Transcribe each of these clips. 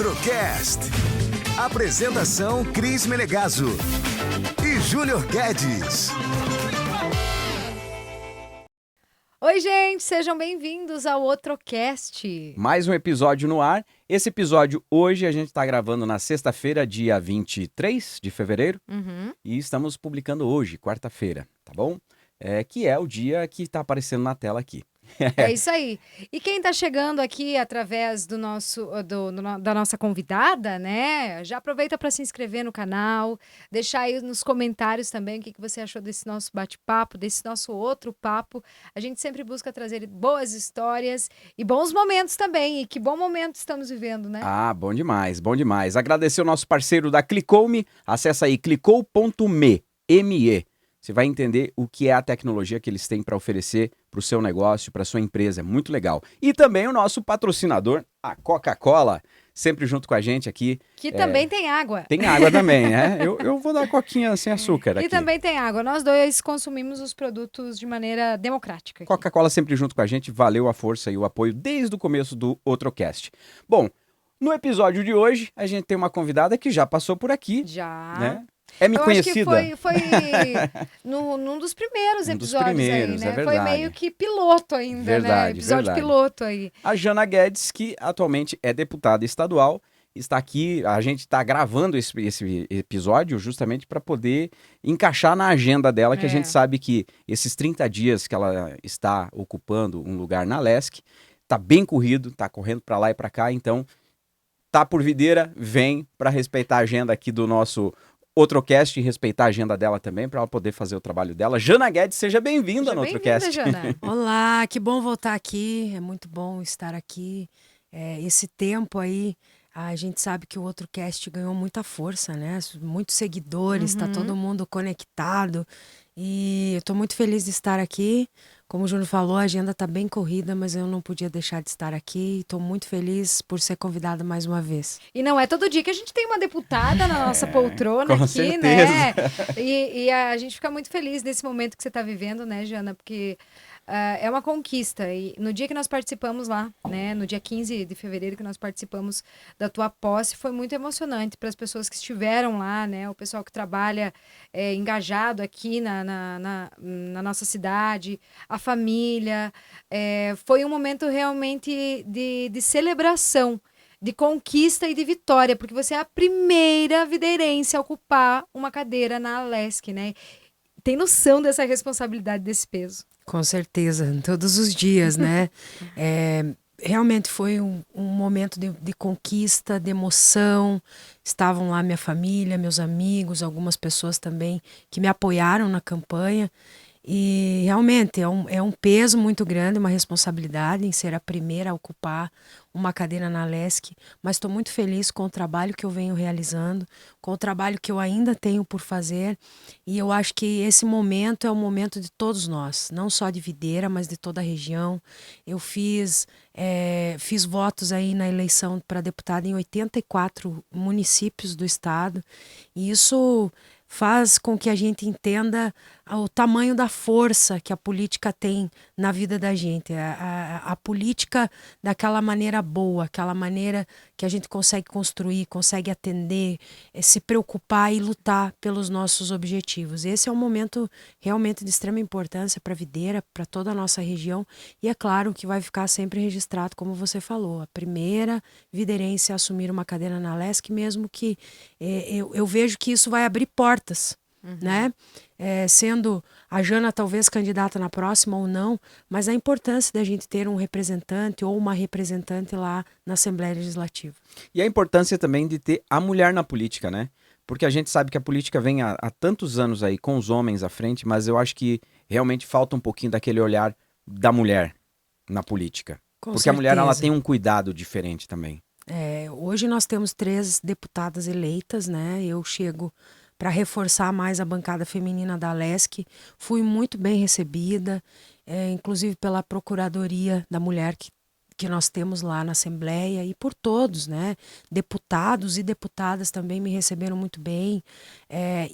Outrocast. Apresentação Cris Menegaso e Júnior Guedes. Oi, gente, sejam bem-vindos ao Outrocast. Mais um episódio no ar. Esse episódio hoje a gente está gravando na sexta-feira, dia 23 de fevereiro. E estamos publicando hoje, quarta-feira, tá bom? Que é o dia que está aparecendo na tela aqui. É isso aí. E quem está chegando aqui através da nossa convidada, né? Já aproveita para se inscrever no canal, deixar aí nos comentários também o que você achou desse nosso bate-papo, desse nosso outro papo. A gente sempre busca trazer boas histórias e bons momentos também. E que bom momento estamos vivendo, né? Ah, bom demais, bom demais. Agradecer o nosso parceiro da Clicou.me. Acessa aí clicou.me. Você vai entender o que é a tecnologia que eles têm para oferecer para o seu negócio, para a sua empresa. É muito legal. E também o nosso patrocinador, a Coca-Cola, sempre junto com a gente aqui. Que também tem água. Tem água também, né? Eu vou dar coquinha sem açúcar aqui. E também tem água. Nós dois consumimos os produtos de maneira democrática. Coca-Cola sempre junto com a gente. Valeu a força e o apoio desde o começo do Outrocast. Bom, no episódio de hoje, a gente tem uma convidada que já passou por aqui. Já. Né? É me conhecida? Acho que foi num dos primeiros episódios aí, né? É verdade. Foi meio que piloto ainda, verdade, né? Episódio piloto aí. A Jana Guedes, que atualmente é deputada estadual, está aqui. A gente está gravando esse episódio justamente para poder encaixar na agenda dela, que a gente sabe que esses 30 dias que ela está ocupando um lugar na LESC, está bem corrido, está correndo para lá e para cá, então tá por videira, vem para respeitar a agenda aqui do nosso Outrocast e respeitar a agenda dela também, para ela poder fazer o trabalho dela. Jana Guedes, seja bem-vinda no Outrocast. Jana. Olá, que bom voltar aqui, é muito bom estar aqui. Esse tempo aí, a gente sabe que o Outrocast ganhou muita força, né? Muitos seguidores, tá todo mundo conectado e eu tô muito feliz de estar aqui. Como o Júnior falou, a agenda tá bem corrida, mas eu não podia deixar de estar aqui. Estou muito feliz por ser convidada mais uma vez. E não é todo dia que a gente tem uma deputada na nossa poltrona com aqui, certeza. né? E a gente fica muito feliz nesse momento que você está vivendo, né, Jana? Porque é uma conquista. E no dia que nós participamos lá, né, no dia 15 de fevereiro que nós participamos da tua posse, foi muito emocionante para as pessoas que estiveram lá, né? O pessoal que trabalha engajado aqui na nossa cidade, a família. Foi um momento realmente de celebração, de conquista e de vitória, porque você é a primeira videirense a ocupar uma cadeira na LESC, né? Tem noção dessa responsabilidade, desse peso? Com certeza, todos os dias, né? Realmente foi um momento de conquista, de emoção. Estavam lá minha família, meus amigos, algumas pessoas também que me apoiaram na campanha. E realmente é um peso muito grande, uma responsabilidade em ser a primeira a ocupar uma cadeira na LESC, mas estou muito feliz com o trabalho que eu venho realizando, com o trabalho que eu ainda tenho por fazer, e eu acho que esse momento é o momento de todos nós, não só de Videira, mas de toda a região. Eu fiz votos aí na eleição para deputada em 84 municípios do estado, e isso faz com que a gente entenda o tamanho da força que a política tem na vida da gente. A política daquela maneira boa, aquela maneira que a gente consegue construir, consegue atender, se preocupar e lutar pelos nossos objetivos. Esse é um momento realmente de extrema importância para a Videira, para toda a nossa região, e é claro que vai ficar sempre registrado, como você falou, a primeira videirense a assumir uma cadeira na LESC, mesmo que eu vejo que isso vai abrir portas, né? Sendo a Jana talvez candidata na próxima ou não, mas a importância da gente ter um representante ou uma representante lá na Assembleia Legislativa. E a importância também de ter a mulher na política, né? Porque a gente sabe que a política vem há tantos anos aí com os homens à frente, mas eu acho que realmente falta um pouquinho daquele olhar da mulher na política. Com Porque certeza. a mulher, ela tem um cuidado diferente também. Hoje nós temos 3 deputadas eleitas, né? Eu chego para reforçar mais a bancada feminina da LESC. Fui muito bem recebida, inclusive pela Procuradoria da Mulher que nós temos lá na Assembleia e por todos, né? Deputados e deputadas também me receberam muito bem.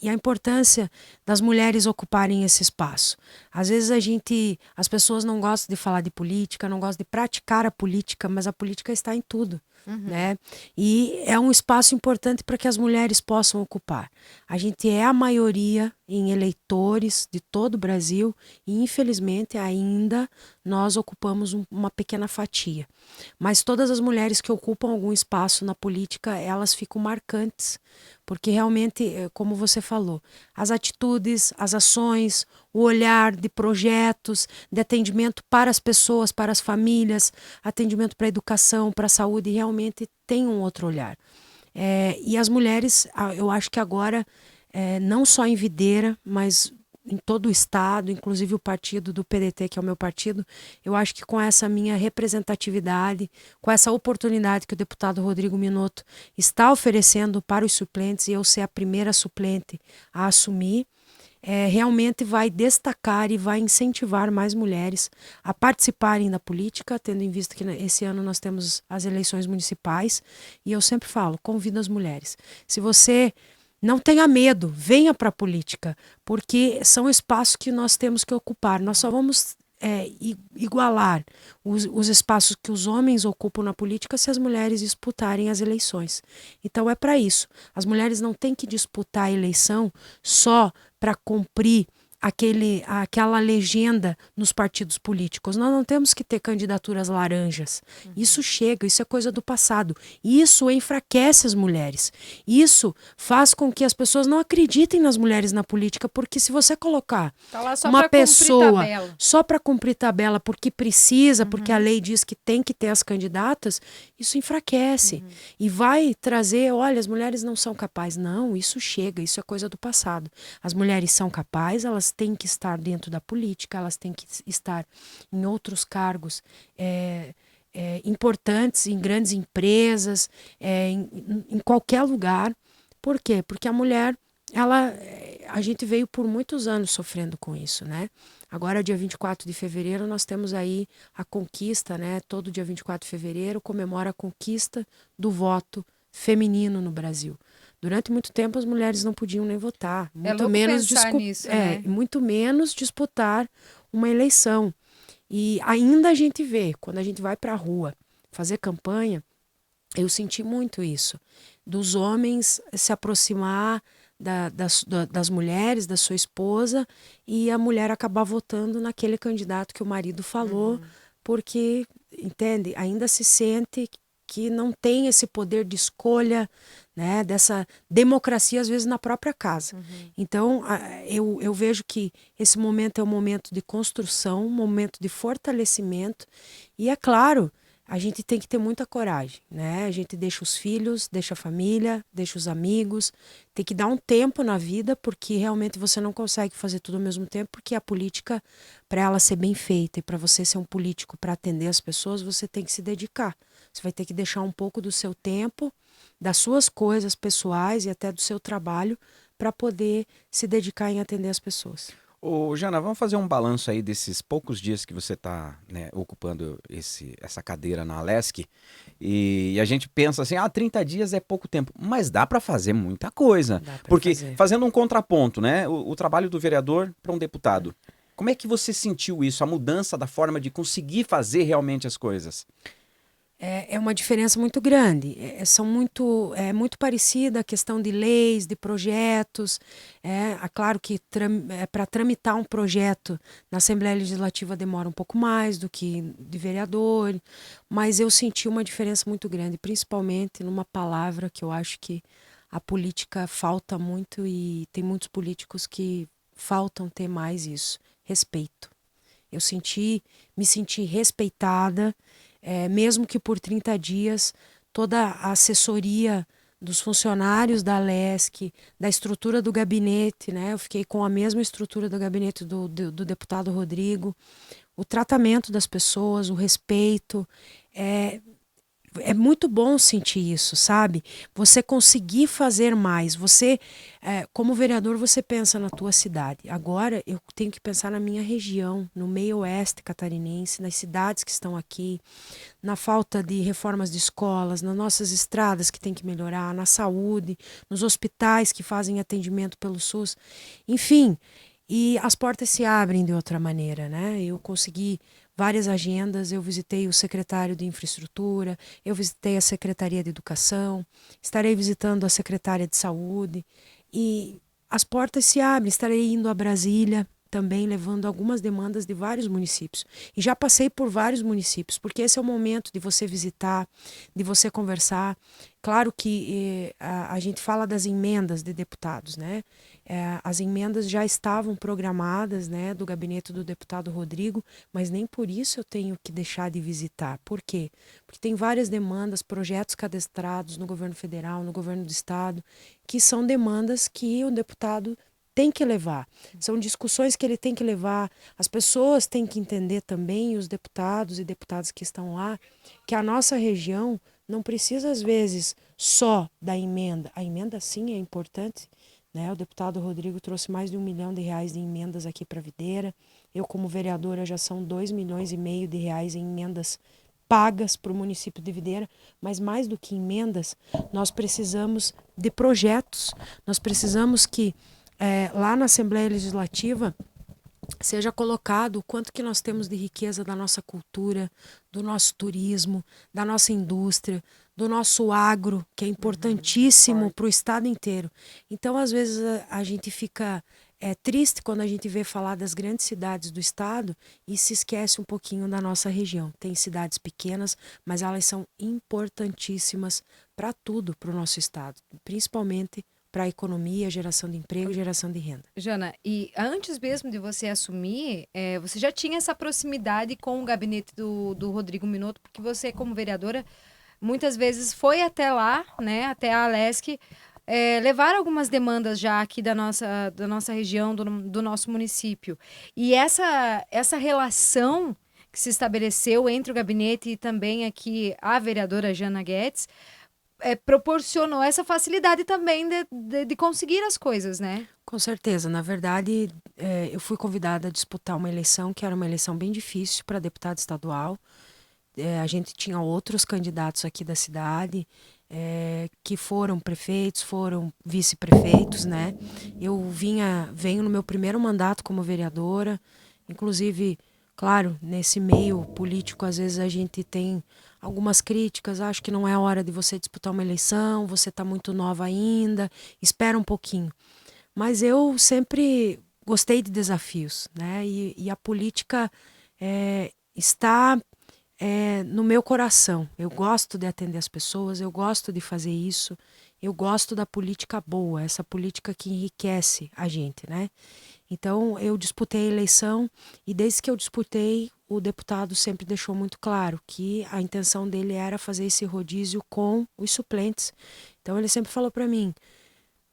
E a importância das mulheres ocuparem esse espaço. Às vezes as pessoas não gostam de falar de política, não gostam de praticar a política, mas a política está em tudo. né? E é um espaço importante para que as mulheres possam ocupar. A gente é a maioria em eleitores de todo o Brasil e, infelizmente, ainda nós ocupamos uma pequena fatia. Mas todas as mulheres que ocupam algum espaço na política, elas ficam marcantes, porque realmente, como você falou, as atitudes, as ações, o olhar de projetos, de atendimento para as pessoas, para as famílias, atendimento para a educação, para a saúde, realmente tem um outro olhar. E as mulheres, eu acho que agora, não só em Videira, mas em todo o estado, inclusive o partido do PDT, que é o meu partido, eu acho que com essa minha representatividade, com essa oportunidade que o deputado Rodrigo Minotto está oferecendo para os suplentes, e eu ser a primeira suplente a assumir, realmente vai destacar e vai incentivar mais mulheres a participarem da política, tendo em vista que esse ano nós temos as eleições municipais, e eu sempre falo, convido as mulheres. Se você não tenha medo, venha para a política, porque são espaços que nós temos que ocupar. Nós só vamos igualar os espaços que os homens ocupam na política se as mulheres disputarem as eleições. Então é para isso. As mulheres não têm que disputar a eleição só para cumprir aquela legenda nos partidos políticos. Nós não temos que ter candidaturas laranjas. Isso chega, isso é coisa do passado. Isso enfraquece as mulheres. Isso faz com que as pessoas não acreditem nas mulheres na política, porque se você colocar uma pessoa só para cumprir tabela porque precisa, porque a lei diz que tem que ter as candidatas, isso enfraquece. E vai trazer, olha, as mulheres não são capazes. Não, isso chega, isso é coisa do passado. As mulheres são capazes, elas têm que estar dentro da política, elas têm que estar em outros cargos importantes, em grandes empresas, em qualquer lugar. Por quê? Porque a mulher, a gente veio por muitos anos sofrendo com isso, né? Agora, dia 24 de fevereiro, nós temos aí a conquista, né? Todo dia 24 de fevereiro comemora a conquista do voto feminino no Brasil. Durante muito tempo as mulheres não podiam nem votar, muito menos disputar uma eleição. E ainda a gente vê, quando a gente vai para a rua fazer campanha, eu senti muito isso, dos homens se aproximar das mulheres, da sua esposa, e a mulher acabar votando naquele candidato que o marido falou, porque, entende, ainda se sente que não tem esse poder de escolha, né, dessa democracia, às vezes, na própria casa. Então, eu vejo que esse momento é um momento de construção, um momento de fortalecimento, e é claro, a gente tem que ter muita coragem, né? A gente deixa os filhos, deixa a família, deixa os amigos, tem que dar um tempo na vida, porque realmente você não consegue fazer tudo ao mesmo tempo, porque a política, para ela ser bem feita e para você ser um político para atender as pessoas, você tem que se dedicar. Você vai ter que deixar um pouco do seu tempo, das suas coisas pessoais e até do seu trabalho para poder se dedicar em atender as pessoas. Ô, Jana, vamos fazer um balanço aí desses poucos dias que você está, né, ocupando essa cadeira na Alesc. E a gente pensa assim, 30 dias é pouco tempo. Mas dá para fazer muita coisa. Porque, fazendo um contraponto, né, o trabalho do vereador para um deputado. Como é que você sentiu isso, a mudança da forma de conseguir fazer realmente as coisas? É uma diferença muito grande. É muito parecida a questão de leis, de projetos. Claro que para tramitar um projeto na Assembleia Legislativa demora um pouco mais do que de vereador, mas eu senti uma diferença muito grande, principalmente numa palavra que eu acho que a política falta muito, e tem muitos políticos que faltam ter mais isso: respeito. Eu me senti respeitada. Mesmo que por 30 dias, toda a assessoria dos funcionários da Alesc, da estrutura do gabinete, né? Eu fiquei com a mesma estrutura do gabinete do deputado Rodrigo, o tratamento das pessoas, o respeito, é muito bom sentir isso, sabe? Você conseguir fazer mais. Você, como vereador, você pensa na tua cidade. Agora eu tenho que pensar na minha região, no meio oeste catarinense, nas cidades que estão aqui, na falta de reformas de escolas, nas nossas estradas que tem que melhorar, na saúde, nos hospitais que fazem atendimento pelo SUS. Enfim, e as portas se abrem de outra maneira, né? Eu consegui várias agendas, eu visitei o secretário de Infraestrutura, eu visitei a Secretaria de Educação, estarei visitando a Secretaria de Saúde e as portas se abrem, estarei indo a Brasília também levando algumas demandas de vários municípios. E já passei por vários municípios, porque esse é o momento de você visitar, de você conversar. Claro que a gente fala das emendas de deputados, né? As emendas já estavam programadas, né, do gabinete do deputado Rodrigo, mas nem por isso eu tenho que deixar de visitar. Por quê? Porque tem várias demandas, projetos cadastrados no governo federal, no governo do estado, que são demandas que o deputado tem que levar. São discussões que ele tem que levar. As pessoas têm que entender também, os deputados e deputadas que estão lá, que a nossa região não precisa, às vezes, só da emenda. A emenda, sim, é importante, né? O deputado Rodrigo trouxe mais de R$1 milhão de emendas aqui para a Videira. Eu, como vereadora, já são R$2,5 milhões em emendas pagas para o município de Videira, mas mais do que emendas, nós precisamos de projetos. Nós precisamos que lá na Assembleia Legislativa seja colocado o quanto que nós temos de riqueza da nossa cultura, do nosso turismo, da nossa indústria, do nosso agro, que é importantíssimo para o estado inteiro. Então, às vezes, a gente fica triste quando a gente vê falar das grandes cidades do estado e se esquece um pouquinho da nossa região. Tem cidades pequenas, mas elas são importantíssimas para tudo, para o nosso estado, principalmente para a economia, geração de emprego, geração de renda. Jana, e antes mesmo de você assumir, você já tinha essa proximidade com o gabinete do Rodrigo Minotto, porque você, como vereadora, muitas vezes foi até lá, né, até a Alesc, levar algumas demandas já aqui da nossa região, do nosso município. E essa relação que se estabeleceu entre o gabinete e também aqui a vereadora Jana Guedes, proporcionou essa facilidade também de conseguir as coisas, né? Com certeza. Na verdade, eu fui convidada a disputar uma eleição que era uma eleição bem difícil para deputado estadual. A gente tinha outros candidatos aqui da cidade que foram prefeitos, foram vice-prefeitos, né? Eu venho no meu primeiro mandato como vereadora, inclusive, claro, nesse meio político, às vezes a gente tem algumas críticas, acho que não é hora de você disputar uma eleição, você está muito nova ainda, espera um pouquinho. Mas eu sempre gostei de desafios, né? E a política está no meu coração. Eu gosto de atender as pessoas, eu gosto de fazer isso, eu gosto da política boa, essa política que enriquece a gente, né? Então, eu disputei a eleição e desde que eu disputei, o deputado sempre deixou muito claro que a intenção dele era fazer esse rodízio com os suplentes. Então, ele sempre falou para mim,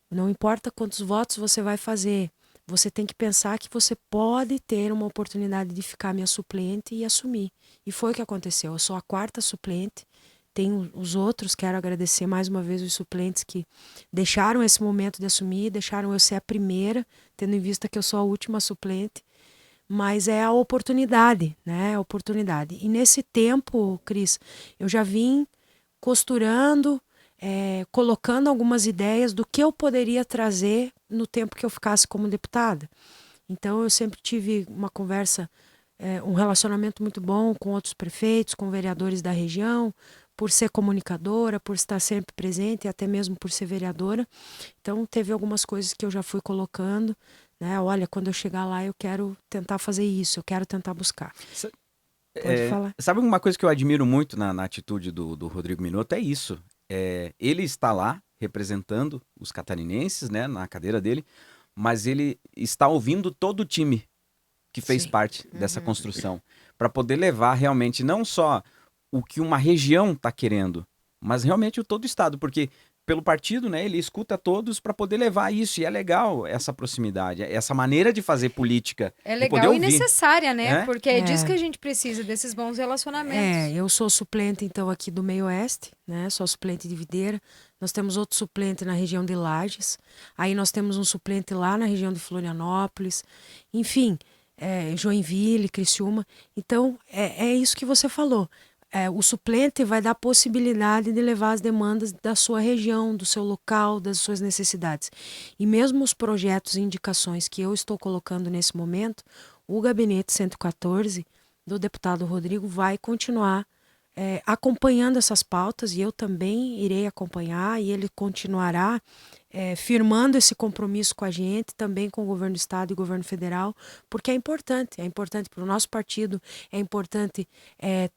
não importa quantos votos você vai fazer, você tem que pensar que você pode ter uma oportunidade de ficar minha suplente e assumir. E foi o que aconteceu. Eu sou a 4ª suplente. Tem os outros, quero agradecer mais uma vez os suplentes que deixaram esse momento de assumir, deixaram eu ser a primeira, tendo em vista que eu sou a última suplente. Mas é a oportunidade, né? A oportunidade. E nesse tempo, Cris, eu já vim costurando, colocando algumas ideias do que eu poderia trazer no tempo que eu ficasse como deputada. Então, eu sempre tive uma conversa, um relacionamento muito bom com outros prefeitos, com vereadores da região, por ser comunicadora, por estar sempre presente e até mesmo por ser vereadora. Então, teve algumas coisas que eu já fui colocando, né? Olha, quando eu chegar lá, eu quero tentar fazer isso, eu quero tentar buscar. Pode falar. Sabe uma coisa que eu admiro muito na atitude do Rodrigo Minotto? É isso. Ele está lá representando os catarinenses, né, na cadeira dele, mas ele está ouvindo todo o time que fez parte dessa construção, para poder levar realmente não só o que uma região está querendo, mas realmente todo o estado, porque pelo partido, né, ele escuta todos para poder levar isso, e é legal essa proximidade, essa maneira de fazer política. É legal e necessária, né? Porque é disso que a gente precisa, desses bons relacionamentos. Eu sou suplente, então, aqui do Meio Oeste, né? Sou suplente de Videira. Nós temos outro suplente na região de Lages. Aí nós temos um suplente lá na região de Florianópolis. Enfim, Joinville, Criciúma. Então, é isso que você falou. O suplente vai dar a possibilidade de levar as demandas da sua região, do seu local, das suas necessidades. E mesmo os projetos e indicações que eu estou colocando nesse momento, o Gabinete 114 do deputado Rodrigo vai continuar acompanhando essas pautas, e eu também irei acompanhar, e ele continuará firmando esse compromisso com a gente, também com o governo do estado e o governo federal, porque é importante para o nosso partido, é importante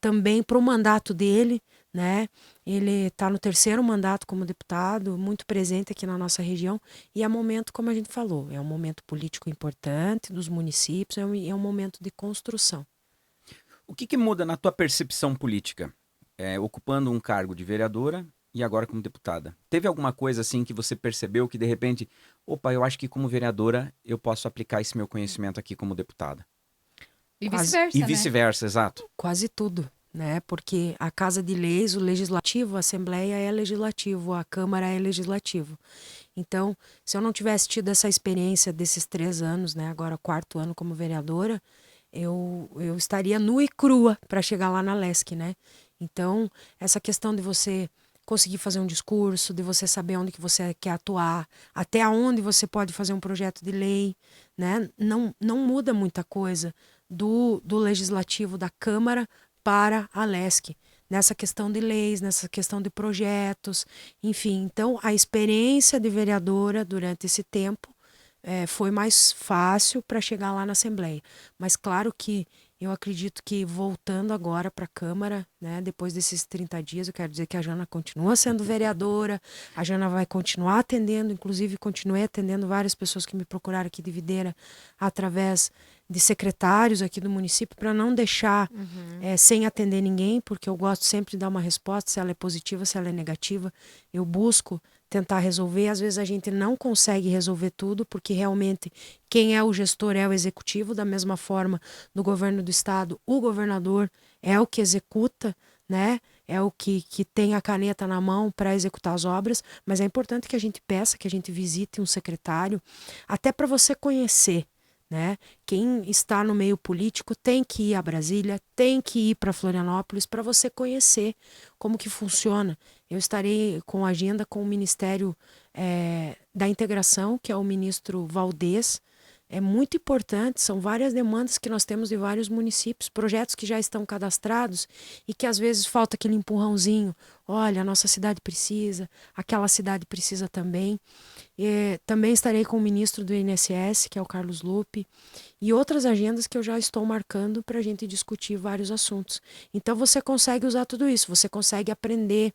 também para o mandato dele, né? Ele está no 3º mandato como deputado, muito presente aqui na nossa região, e é momento, como a gente falou, é um momento político importante dos municípios, é um momento de construção. O que muda na tua percepção política, ocupando um cargo de vereadora e agora como deputada? Teve alguma coisa assim que você percebeu que de repente, opa, eu acho que como vereadora eu posso aplicar esse meu conhecimento aqui como deputada? E Quase- vice-versa, E né? vice-versa, exato. Quase tudo, né? Porque a Casa de Leis, o Legislativo, a Assembleia é legislativo, a Câmara é legislativo. Então, se eu não tivesse tido essa experiência desses 3 anos, né? Agora 4º ano como vereadora, eu estaria nua e crua para chegar lá na LESC, né? Então, essa questão de você conseguir fazer um discurso, de você saber onde que você quer atuar, até onde você pode fazer um projeto de lei, né? Não muda muita coisa do legislativo da Câmara para a LESC, nessa questão de leis, nessa questão de projetos, enfim. Então, a experiência de vereadora durante esse tempo foi mais fácil para chegar lá na Assembleia. Mas claro que eu acredito que voltando agora para a Câmara, né, depois desses 30 dias, eu quero dizer que a Jana continua sendo vereadora, a Jana vai continuar atendendo, inclusive continuei atendendo várias pessoas que me procuraram aqui de Videira através de secretários aqui do município, para não deixar sem atender ninguém, porque eu gosto sempre de dar uma resposta, se ela é positiva, se ela é negativa, eu busco tentar resolver. Às vezes a gente não consegue resolver tudo, porque realmente quem é o gestor é o executivo, da mesma forma no governo do estado, o governador é o que executa, né? É o que tem a caneta na mão para executar as obras, mas é importante que a gente peça, que a gente visite um secretário, até para você conhecer, né? Quem está no meio político tem que ir a Brasília, tem que ir para Florianópolis para você conhecer como que funciona. Eu estarei com agenda com o Ministério da Integração, que é o ministro Valdez. É muito importante, são várias demandas que nós temos de vários municípios, projetos que já estão cadastrados e que às vezes falta aquele empurrãozinho. Olha, a nossa cidade precisa, aquela cidade precisa também. Também estarei com o ministro do INSS, que é o Carlos Lupe, e outras agendas que eu já estou marcando para a gente discutir vários assuntos. Então você consegue usar tudo isso, você consegue aprender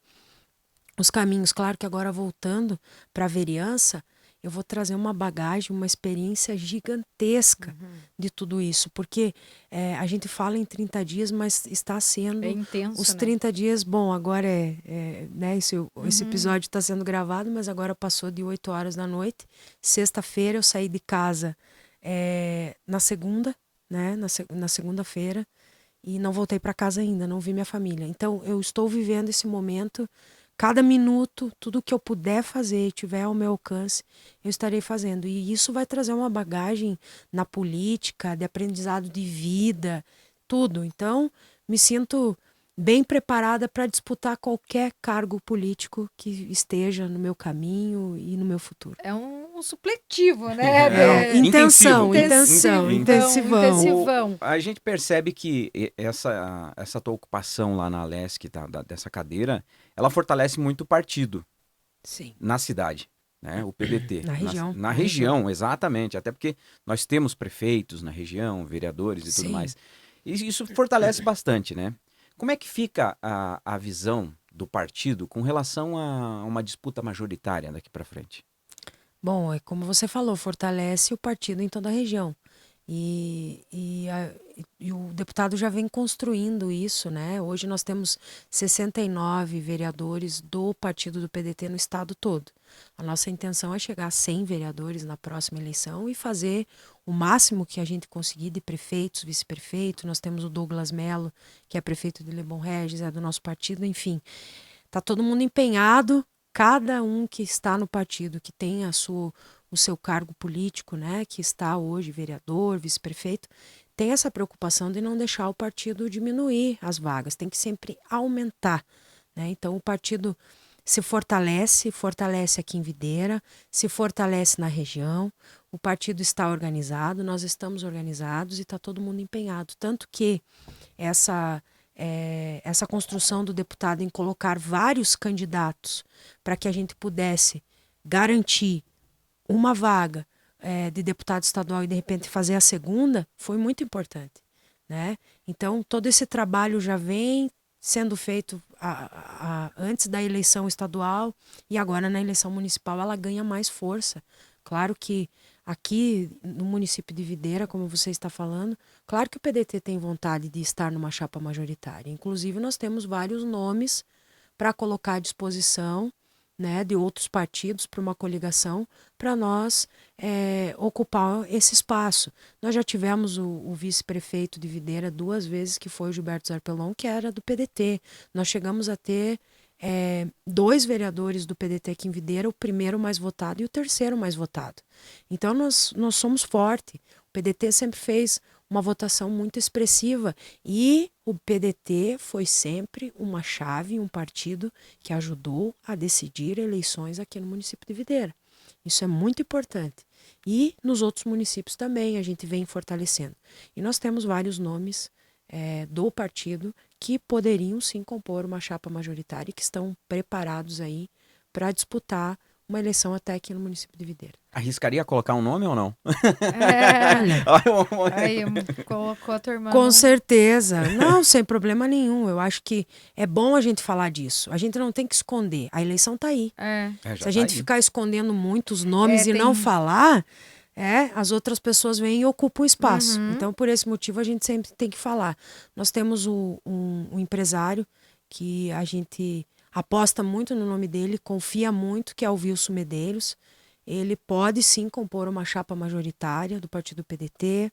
os caminhos. Claro que agora voltando para a vereança, eu vou trazer uma bagagem, uma experiência gigantesca de tudo isso, porque a gente fala em 30 dias, mas está sendo É intenso, os né? 30 dias, bom, agora né, esse episódio está sendo gravado, mas agora passou de 8 horas da noite, sexta-feira eu saí de casa na segunda, né, na segunda-feira, e não voltei para casa ainda, não vi minha família. Então eu estou vivendo esse momento. Cada minuto, tudo que eu puder fazer, tiver ao meu alcance, eu estarei fazendo. E isso vai trazer uma bagagem na política, de aprendizado de vida, tudo. Então, me sinto bem preparada para disputar qualquer cargo político que esteja no meu caminho e no meu futuro. É um supletivo, né? Intenção, Intensivão. Intensivão. A gente percebe que essa tua ocupação lá na LESC, dessa cadeira, ela fortalece muito o partido Sim. na cidade, né? O PDT. Na região. Na região, exatamente. Até porque nós temos prefeitos na região, vereadores e tudo Sim. mais. E isso fortalece bastante, né? Como é que fica a visão do partido com relação a uma disputa majoritária daqui para frente? Bom, como você falou, fortalece o partido em toda a região. E o deputado já vem construindo isso, né? Hoje nós temos 69 vereadores do partido do PDT no estado todo. A nossa intenção é chegar a 100 vereadores na próxima eleição e fazer o máximo que a gente conseguir de prefeitos, vice-prefeito. Nós temos o Douglas Mello, que é prefeito de Lebon Regis, é do nosso partido, enfim. Tá todo mundo empenhado, cada um que está no partido, que tem o seu cargo político, né, que está hoje vereador, vice-prefeito, tem essa preocupação de não deixar o partido diminuir as vagas, tem que sempre aumentar, né? Então o partido se fortalece aqui em Videira, se fortalece na região. O partido está organizado, nós estamos organizados e está todo mundo empenhado. Tanto que essa construção do deputado em colocar vários candidatos para que a gente pudesse garantir uma vaga de deputado estadual e de repente fazer a segunda, foi muito importante, né? Então, todo esse trabalho já vem sendo feito antes da eleição estadual e agora na eleição municipal ela ganha mais força. Claro que aqui no município de Videira, como você está falando, claro que o PDT tem vontade de estar numa chapa majoritária. Inclusive, nós temos vários nomes para colocar à disposição, né, de outros partidos para uma coligação, para nós ocupar esse espaço. Nós já tivemos o vice-prefeito de Videira 2 vezes, que foi o Gilberto Zarpelon, que era do PDT. Nós chegamos a ter 2 vereadores do PDT aqui em Videira, o primeiro mais votado e o terceiro mais votado. Então nós somos fortes. O PDT sempre fez uma votação muito expressiva e o PDT foi sempre uma chave, um partido que ajudou a decidir eleições aqui no município de Videira. Isso é muito importante. E nos outros municípios também a gente vem fortalecendo. E nós temos vários nomes do partido que poderiam sim compor uma chapa majoritária e que estão preparados aí para disputar uma eleição até aqui no município de Videira. Arriscaria colocar um nome ou não? Aí, colocou a tua irmã. Com certeza. Não, sem problema nenhum. Eu acho que é bom a gente falar disso. A gente não tem que esconder. A eleição tá aí. Se a gente ficar escondendo muitos nomes e não falar, as outras pessoas vêm e ocupam o espaço. Então, por esse motivo, a gente sempre tem que falar. Nós temos um empresário que a gente aposta muito no nome dele, confia muito, que é o Wilson Medeiros. Ele pode sim compor uma chapa majoritária do partido PDT.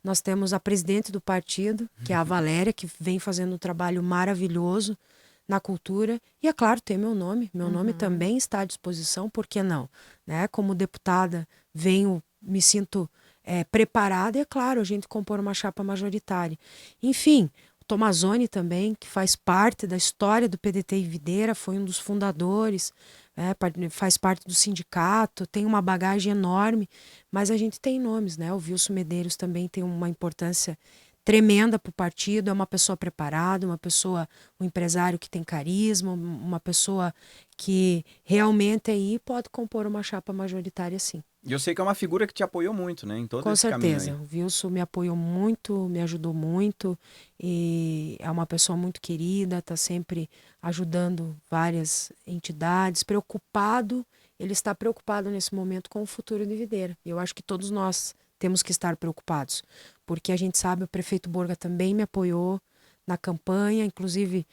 Nós temos a presidente do partido, que é a Valéria, que vem fazendo um trabalho maravilhoso na cultura. E, é claro, tem meu nome. Meu nome também está à disposição, por que não? Né? Como deputada, me sinto preparada e, é claro, a gente compor uma chapa majoritária. Enfim, Tomazoni também, que faz parte da história do PDT em Videira, foi um dos fundadores, faz parte do sindicato, tem uma bagagem enorme, mas a gente tem nomes, né? O Wilson Medeiros também tem uma importância tremenda para o partido, é uma pessoa preparada, um empresário que tem carisma, uma pessoa que realmente aí pode compor uma chapa majoritária, sim. E eu sei que é uma figura que te apoiou muito, né? Em todo esse caminho. Com certeza. O Wilson me apoiou muito, me ajudou muito. E é uma pessoa muito querida, está sempre ajudando várias entidades, ele está preocupado nesse momento com o futuro de Videira. E eu acho que todos nós temos que estar preocupados. Porque a gente sabe, o prefeito Borga também me apoiou na campanha, inclusive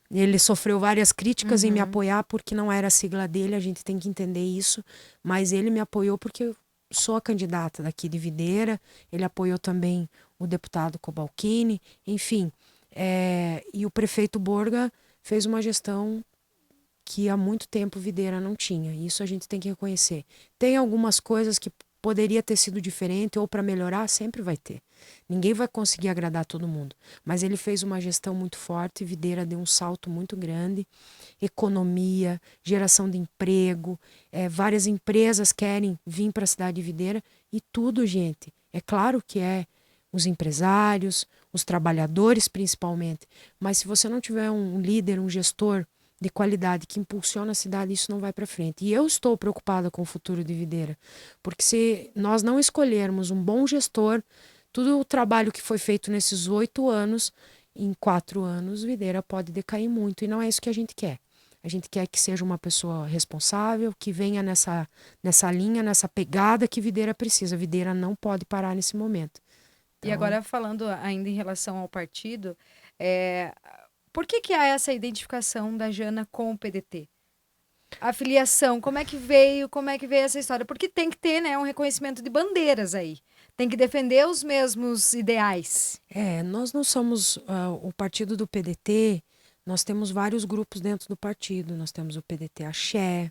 ele sofreu várias críticas em me apoiar porque não era a sigla dele, a gente tem que entender isso, mas ele me apoiou porque eu sou a candidata daqui de Videira, ele apoiou também o deputado Cobalcini, enfim, e o prefeito Borga fez uma gestão que há muito tempo Videira não tinha, e isso a gente tem que reconhecer. Tem algumas coisas que poderia ter sido diferente ou para melhorar, sempre vai ter. Ninguém vai conseguir agradar todo mundo. Mas ele fez uma gestão muito forte, Videira deu um salto muito grande. Economia, geração de emprego, várias empresas querem vir para a cidade de Videira e tudo, gente. É claro que os empresários, os trabalhadores principalmente. Mas se você não tiver um líder, um gestor de qualidade que impulsiona a cidade, isso não vai para frente. E eu estou preocupada com o futuro de Videira, porque se nós não escolhermos um bom gestor, todo o trabalho que foi feito nesses 8 anos, em 4 anos, Videira pode decair muito, e não é isso que a gente quer. A gente quer que seja uma pessoa responsável, que venha nessa linha, nessa pegada que Videira precisa. Videira não pode parar nesse momento. Então... E agora, falando ainda em relação ao partido, por que há essa identificação da Jana com o PDT? A filiação, como é que veio essa história? Porque tem que ter, né, um reconhecimento de bandeiras aí. Tem que defender os mesmos ideais. Nós não somos o partido do PDT, nós temos vários grupos dentro do partido. Nós temos o PDT Axé,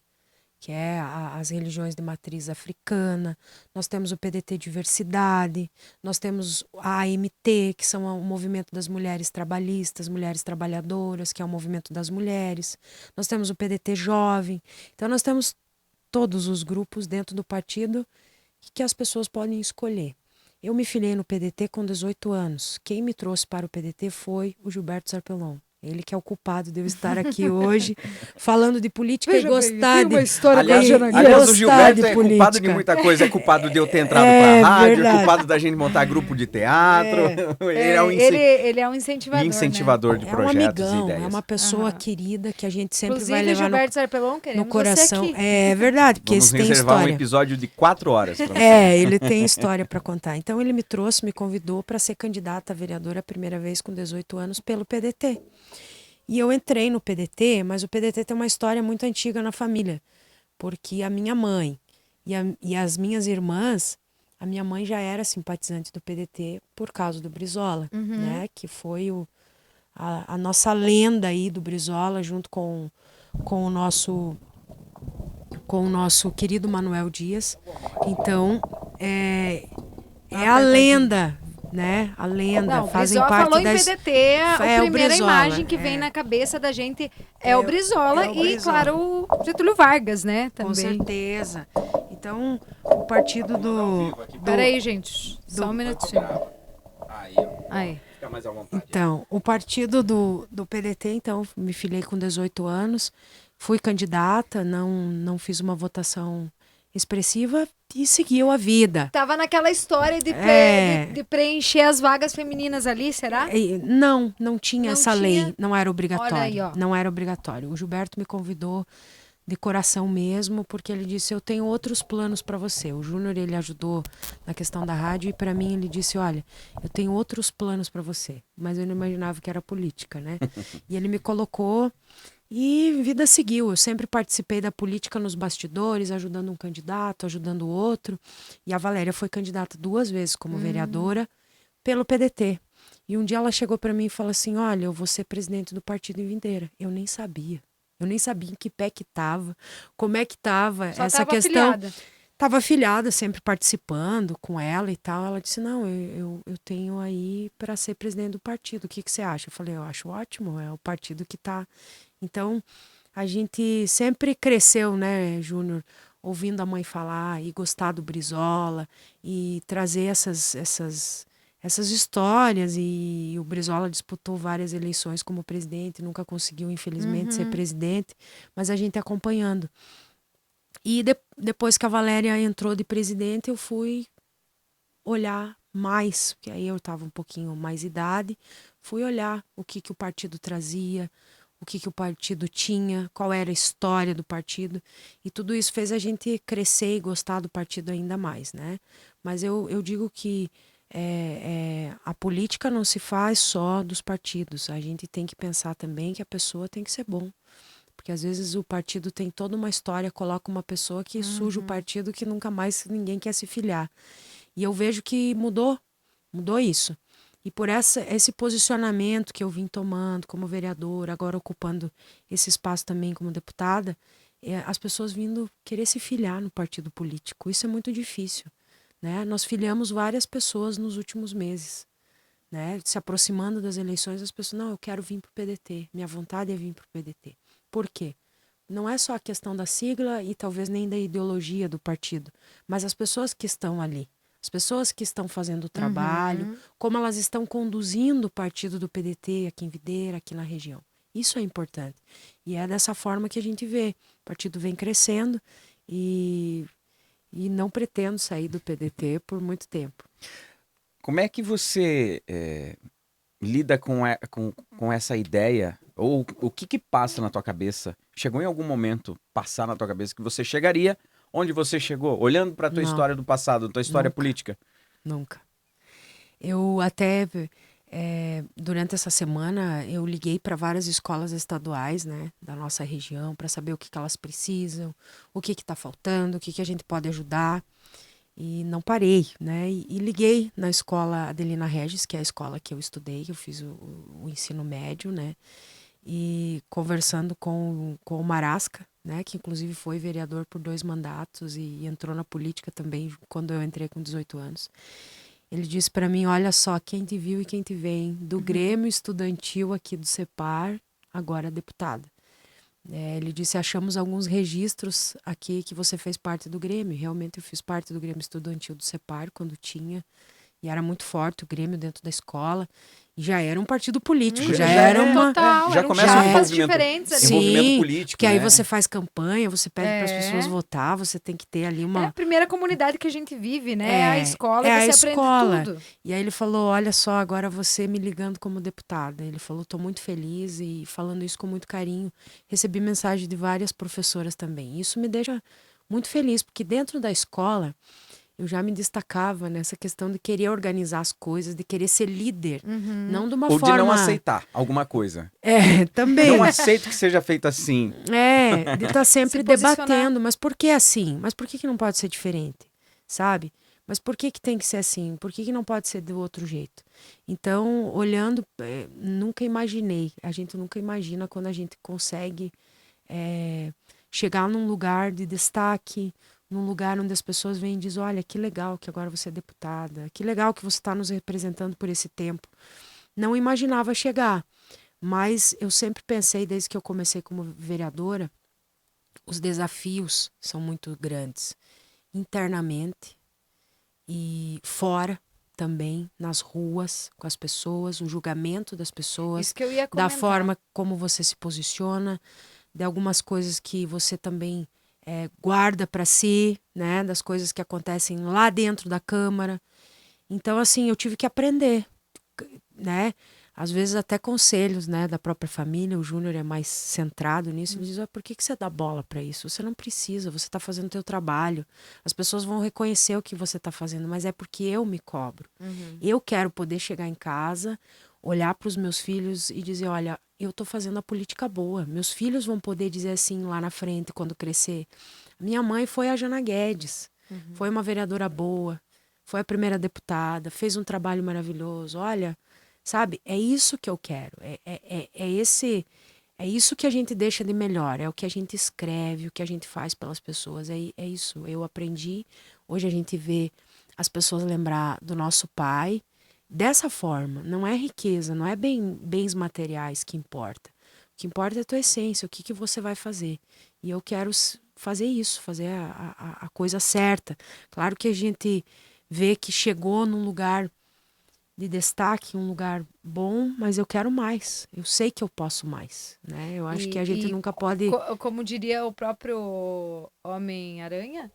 que é as religiões de matriz africana, nós temos o PDT Diversidade, nós temos a AMT, que são o movimento das mulheres trabalhistas, mulheres trabalhadoras, que é o movimento das mulheres, nós temos o PDT Jovem, então nós temos todos os grupos dentro do partido que as pessoas podem escolher. Eu me filiei no PDT com 18 anos. Quem me trouxe para o PDT foi o Gilberto Sarpelon. Ele que é o culpado de eu estar aqui hoje falando de política. Veja, e gostar de... uma história aliás, o Gilberto é culpado de muita coisa. É culpado de eu ter entrado para a rádio, verdade. É culpado da gente montar grupo de teatro. Ele é um incentivador, incentivador, né? De projetos e ideias. É uma pessoa querida que a gente sempre inclusive, vai levar Gilberto Sarpelon, no coração. É verdade, porque vamos esse tem reservar história. Um episódio de 4 horas. Ele tem história para contar. Então ele me trouxe, me convidou para ser candidata a vereadora a primeira vez com 18 anos pelo PDT. E eu entrei no PDT, mas o PDT tem uma história muito antiga na família, porque a minha mãe e as minhas irmãs, a minha mãe já era simpatizante do PDT por causa do Brizola, né? Que foi a nossa lenda aí do Brizola, junto com o nosso querido Manuel Dias. Então, é a lenda, né? A lenda. Não, fazem Brizola parte falou das... em PDT, a primeira Brizola, imagem que vem na cabeça da gente é o Brizola e, claro, o Getúlio Vargas, né? Também. Com certeza. Então, o partido do... Peraí, gente. Só um minutinho. Aí. Fica mais à vontade. Então, o partido do PDT, então, me filiei com 18 anos, fui candidata, não fiz uma votação expressiva e seguiu a vida. Tava naquela história de preencher as vagas femininas ali, será? Não tinha essa lei, não era obrigatório. Olha aí, ó. Não era obrigatório. O Gilberto me convidou de coração mesmo, porque ele disse, eu tenho outros planos para você. O Júnior, ele ajudou na questão da rádio e para mim ele disse, olha, eu tenho outros planos para você. Mas eu não imaginava que era política, né? E ele me colocou e vida seguiu. Eu sempre participei da política nos bastidores, ajudando um candidato, ajudando o outro. E a Valéria foi candidata 2 vezes como vereadora pelo PDT. E um dia ela chegou para mim e falou assim, olha, eu vou ser presidente do partido em Videira. Eu nem sabia. Eu nem sabia em que pé que estava, como é que estava essa questão. Estava afiliada, sempre participando com ela e tal. Ela disse, não, eu tenho aí para ser presidente do partido. O que você acha? Eu falei, eu acho ótimo, é o partido que está... Então, a gente sempre cresceu, né, Júnior, ouvindo a mãe falar e gostar do Brizola e trazer essas histórias. E o Brizola disputou várias eleições como presidente, nunca conseguiu, infelizmente, ser presidente, mas a gente acompanhando. E depois que a Valéria entrou de presidente, eu fui olhar mais, porque aí eu estava um pouquinho mais idade, fui olhar o que o partido trazia, o que o partido tinha, qual era a história do partido, e tudo isso fez a gente crescer e gostar do partido ainda mais, né? Mas eu digo que a política não se faz só dos partidos, a gente tem que pensar também que a pessoa tem que ser bom, porque às vezes o partido tem toda uma história, coloca uma pessoa que suja o partido, que nunca mais ninguém quer se filiar. E eu vejo que mudou isso. E por esse posicionamento que eu vim tomando como vereadora, agora ocupando esse espaço também como deputada, as pessoas vindo querer se filiar no partido político. Isso é muito difícil, né? Nós filiamos várias pessoas nos últimos meses, né? Se aproximando das eleições, as pessoas, não, eu quero vir para o PDT, minha vontade é vir para o PDT. Por quê? Não é só a questão da sigla e talvez nem da ideologia do partido, mas as pessoas que estão ali. As pessoas que estão fazendo o trabalho, como elas estão conduzindo o partido do PDT aqui em Videira, aqui na região. Isso é importante. E é dessa forma que a gente vê. O partido vem crescendo e não pretendo sair do PDT por muito tempo. Como é que você lida com essa ideia? Ou o que passa na tua cabeça? Chegou em algum momento passar na tua cabeça que você chegaria onde você chegou, olhando para a tua história do passado, tua história política? Nunca. Eu até, durante essa semana, eu liguei para várias escolas estaduais, né, da nossa região, para saber o que elas precisam, o que está faltando, o que a gente pode ajudar. E não parei, né? E liguei na escola Adelina Regis, que é a escola que eu estudei, que eu fiz o ensino médio, né? E conversando com o Marasca, né, que inclusive foi vereador por 2 mandatos e entrou na política também quando eu entrei com 18 anos. Ele disse para mim, olha só, quem te viu e quem te vê, hein? Do Grêmio Estudantil aqui do CEPAR, agora deputada. Ele disse, achamos alguns registros aqui que você fez parte do Grêmio. Realmente eu fiz parte do Grêmio Estudantil do CEPAR quando tinha, e era muito forte o Grêmio dentro da escola. E já era um partido político, já era uma... Total, já eram começa um chapas envolvimento, diferentes ali. envolvimento político, porque aí né? você faz campanha, você pede para as pessoas votar, você tem que ter ali É uma... a primeira comunidade que a gente vive, né? É a escola, é que a você escola. aprende tudo. E aí ele falou, olha só, agora você me ligando como deputada. Ele falou, estou muito feliz e falando isso com muito carinho. Recebi mensagem de várias professoras também. Isso me deixa muito feliz, porque dentro da escola eu já me destacava nessa questão de querer organizar as coisas, de querer ser líder, não de uma Ou forma... de não aceitar alguma coisa. Também. Não aceito que seja feito assim. De estar sempre Se posicionar. debatendo, mas por que assim? Mas por que não pode ser diferente? Sabe? Mas por que tem que ser assim? Por que não pode ser do outro jeito? Então, olhando, nunca imaginei. A gente nunca imagina quando a gente consegue chegar num lugar de destaque, num lugar onde as pessoas vêm e dizem, olha, que legal que agora você é deputada, que legal que você está nos representando por esse tempo. Não imaginava chegar, mas eu sempre pensei, desde que eu comecei como vereadora, os desafios são muito grandes, internamente e fora também, nas ruas, com as pessoas, o julgamento das pessoas, Isso que eu ia da comentar. forma como você se posiciona, de algumas coisas que você também guarda para si, né, das coisas que acontecem lá dentro da Câmara. Então, assim, eu tive que aprender, né, às vezes até conselhos, né, da própria família. O Júnior é mais centrado nisso. Ele diz, por que você dá bola para isso? Você não precisa, você está fazendo o teu trabalho. As pessoas vão reconhecer o que você está fazendo, mas é porque eu me cobro. Eu quero poder chegar em casa, olhar para os meus filhos e dizer, olha, eu estou fazendo a política boa. Meus filhos vão poder dizer assim lá na frente, quando crescer. Minha mãe foi a Jana Guedes, foi uma vereadora boa, foi a primeira deputada, fez um trabalho maravilhoso. Olha, sabe, é isso que eu quero. É isso que a gente deixa de melhor, é o que a gente escreve, o que a gente faz pelas pessoas. É isso, eu aprendi. Hoje a gente vê as pessoas lembrar do nosso pai dessa forma. Não é riqueza, não é bens materiais que importa. O que importa é a tua essência, o que você vai fazer. E eu quero fazer isso, fazer a coisa certa. Claro que a gente vê que chegou num lugar de destaque, um lugar bom, mas eu quero mais. Eu sei que eu posso mais, né? Eu acho que a gente nunca pode... Como diria o próprio Homem-Aranha,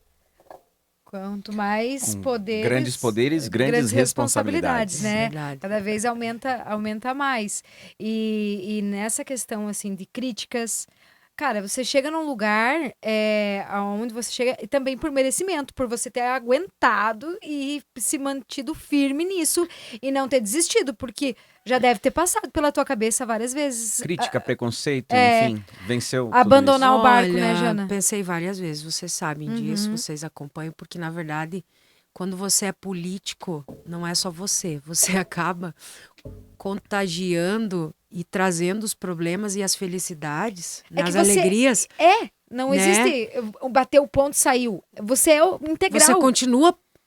quanto mais poderes... Grandes poderes, grandes responsabilidades. né? Verdade. Cada vez aumenta mais. E nessa questão, assim, de críticas... Cara, você chega num lugar onde você chega, e também por merecimento, por você ter aguentado e se mantido firme nisso e não ter desistido, porque já deve ter passado pela tua cabeça várias vezes. Crítica, preconceito, enfim, venceu tudo Abandonar o barco, Olha, né, Jana? pensei várias vezes, vocês sabem disso, vocês acompanham, porque na verdade, quando você é político, não é só você acaba contagiando e trazendo os problemas e as felicidades, nas alegrias. Não né? existe bater o ponto e saiu. Você é o integral.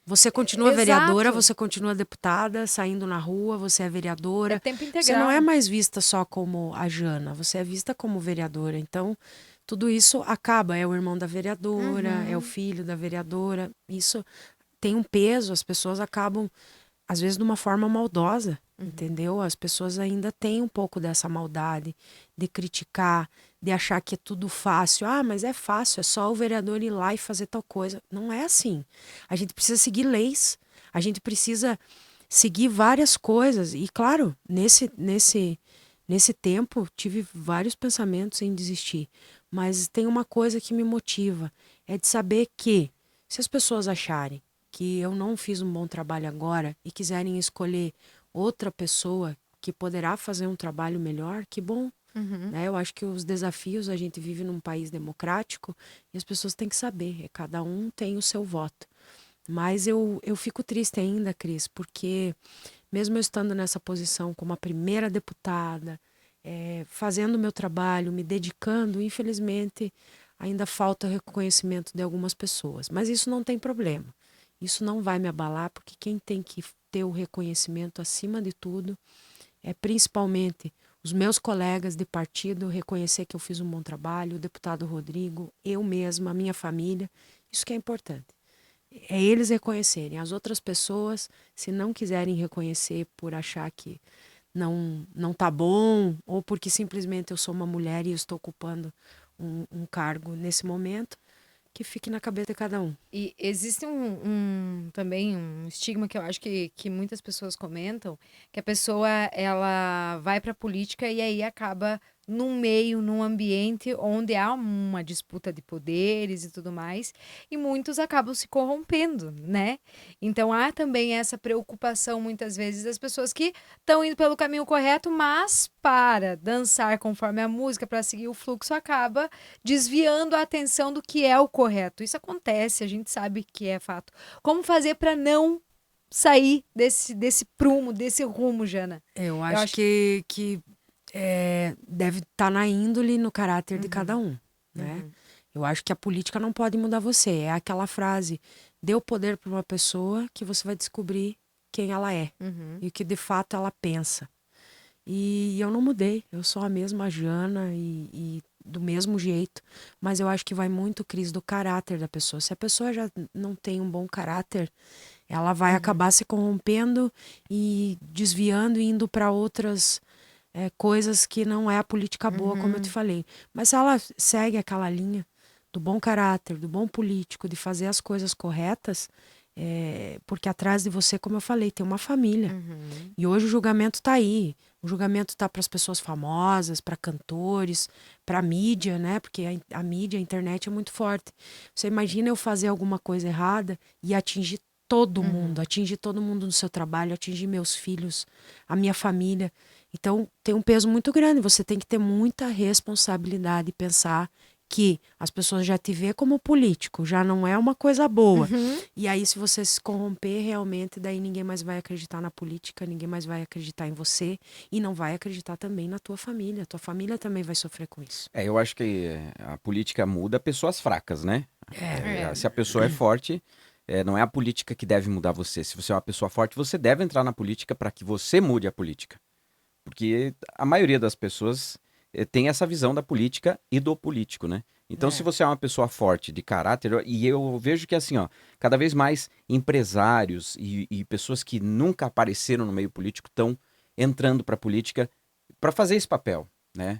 Você continua Exato. vereadora, você continua deputada, saindo na rua, você é vereadora. É tempo integral. Você não é mais vista só como a Jana, você é vista como vereadora. Então, tudo isso acaba. É o irmão da vereadora, é o filho da vereadora. Isso tem um peso, as pessoas acabam, às vezes, de uma forma maldosa, entendeu? As pessoas ainda têm um pouco dessa maldade de criticar, de achar que é tudo fácil. Ah, mas é fácil, é só o vereador ir lá e fazer tal coisa. Não é assim. A gente precisa seguir leis, a gente precisa seguir várias coisas. E, claro, nesse tempo, tive vários pensamentos em desistir. Mas tem uma coisa que me motiva, é de saber que, se as pessoas acharem que eu não fiz um bom trabalho agora e quiserem escolher outra pessoa que poderá fazer um trabalho melhor, que bom. Né? Eu acho que os desafios, a gente vive num país democrático e as pessoas têm que saber, cada um tem o seu voto. Mas eu fico triste ainda, Cris, porque mesmo eu estando nessa posição como a primeira deputada, fazendo o meu trabalho, me dedicando, infelizmente, ainda falta reconhecimento de algumas pessoas. Mas isso não tem problema. Isso não vai me abalar, porque quem tem que ter o reconhecimento acima de tudo é principalmente os meus colegas de partido, reconhecer que eu fiz um bom trabalho, o deputado Rodrigo, eu mesma, a minha família. Isso que é importante. É eles reconhecerem. As outras pessoas, se não quiserem reconhecer por achar que não tá bom, ou porque simplesmente eu sou uma mulher e eu estou ocupando um cargo nesse momento, que fique na cabeça de cada um. E existe também um estigma que eu acho que muitas pessoas comentam, que a pessoa ela vai para a política e aí acaba num meio, num ambiente onde há uma disputa de poderes e tudo mais, e muitos acabam se corrompendo, né? Então há também essa preocupação muitas vezes das pessoas que estão indo pelo caminho correto, mas para dançar conforme a música, para seguir o fluxo, acaba desviando a atenção do que é o correto. Isso acontece, a gente sabe que é fato. Como fazer para não sair desse prumo, desse rumo, Jana? Eu acho que deve estar na índole, no caráter de cada um, né? Eu acho que a política não pode mudar você. É aquela frase, dê o poder para uma pessoa que você vai descobrir quem ela é e o que de fato ela pensa. E eu não mudei, eu sou a mesma Jana e do mesmo jeito, mas eu acho que vai muito, Cris, do caráter da pessoa. Se a pessoa já não tem um bom caráter, ela vai acabar se corrompendo e desviando e indo para outras coisas que não é a política boa, como eu te falei. Mas se ela segue aquela linha do bom caráter, do bom político, de fazer as coisas corretas, porque atrás de você, como eu falei, tem uma família. E hoje o julgamento tá aí. O julgamento tá para as pessoas famosas, para cantores, para mídia, né? Porque a mídia, a internet é muito forte. Você imagina eu fazer alguma coisa errada e atingir todo mundo no seu trabalho, atingir meus filhos, a minha família. Então, tem um peso muito grande. Você tem que ter muita responsabilidade e pensar que as pessoas já te vê como político, já não é uma coisa boa. E aí, se você se corromper realmente, daí ninguém mais vai acreditar na política, ninguém mais vai acreditar em você e não vai acreditar também na tua família. A tua família também vai sofrer com isso. Eu acho que a política muda pessoas fracas, né? Se a pessoa é forte, não é a política que deve mudar você. Se você é uma pessoa forte, você deve entrar na política para que você mude a política. Porque a maioria das pessoas tem essa visão da política e do político, né? Então, se você é uma pessoa forte, de caráter, e eu vejo que assim, ó, cada vez mais empresários e pessoas que nunca apareceram no meio político estão entrando para a política para fazer esse papel, né?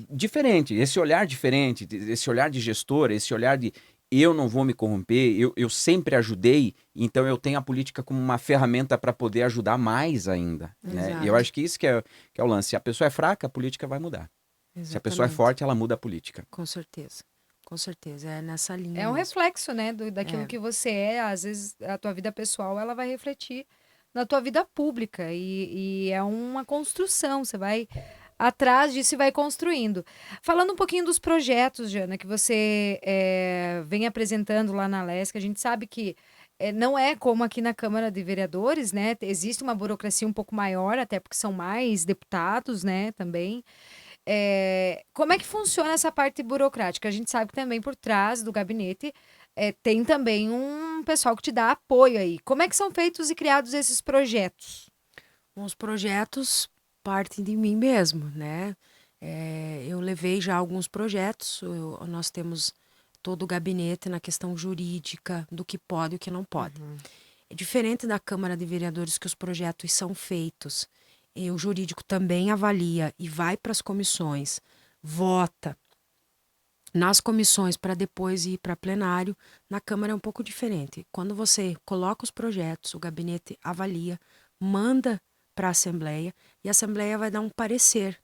Diferente, esse olhar diferente, esse olhar de gestor, esse olhar de eu não vou me corromper, eu sempre ajudei, então eu tenho a política como uma ferramenta para poder ajudar mais ainda, né? E eu acho que isso que é o lance. Se a pessoa é fraca, a política vai mudar. Exatamente. Se a pessoa é forte, ela muda a política. Com certeza. Com certeza, é nessa linha. É um mesmo. reflexo, né, daquilo que você é. Às vezes, a tua vida pessoal, ela vai refletir na tua vida pública. E é uma construção, você vai atrás disso e vai construindo. Falando um pouquinho dos projetos, Jana, que você vem apresentando lá na LESC, a gente sabe que não é como aqui na Câmara de Vereadores, né? Existe uma burocracia um pouco maior, até porque são mais deputados, né, também. Como é que funciona essa parte burocrática? A gente sabe que também por trás do gabinete tem também um pessoal que te dá apoio aí. Como é que são feitos e criados esses projetos? Os projetos partem de mim mesmo, né? Eu levei já alguns projetos, nós temos todo o gabinete na questão jurídica do que pode e o que não pode. É diferente da Câmara de Vereadores, que os projetos são feitos. E o jurídico também avalia e vai para as comissões, vota nas comissões para depois ir para plenário. Na Câmara é um pouco diferente. Quando você coloca os projetos, o gabinete avalia, manda para a Assembleia e a Assembleia vai dar um parecer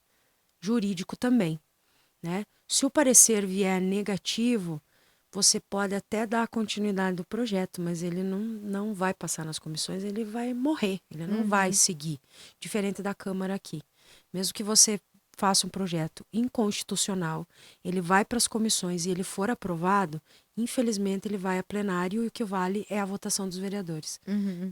jurídico também, né? Se o parecer vier negativo, você pode até dar continuidade do projeto, mas ele não vai passar nas comissões, ele vai morrer, ele não vai seguir. Diferente da Câmara aqui. Mesmo que você faça um projeto inconstitucional, ele vai para as comissões e ele for aprovado, infelizmente ele vai a plenário e o que vale é a votação dos vereadores.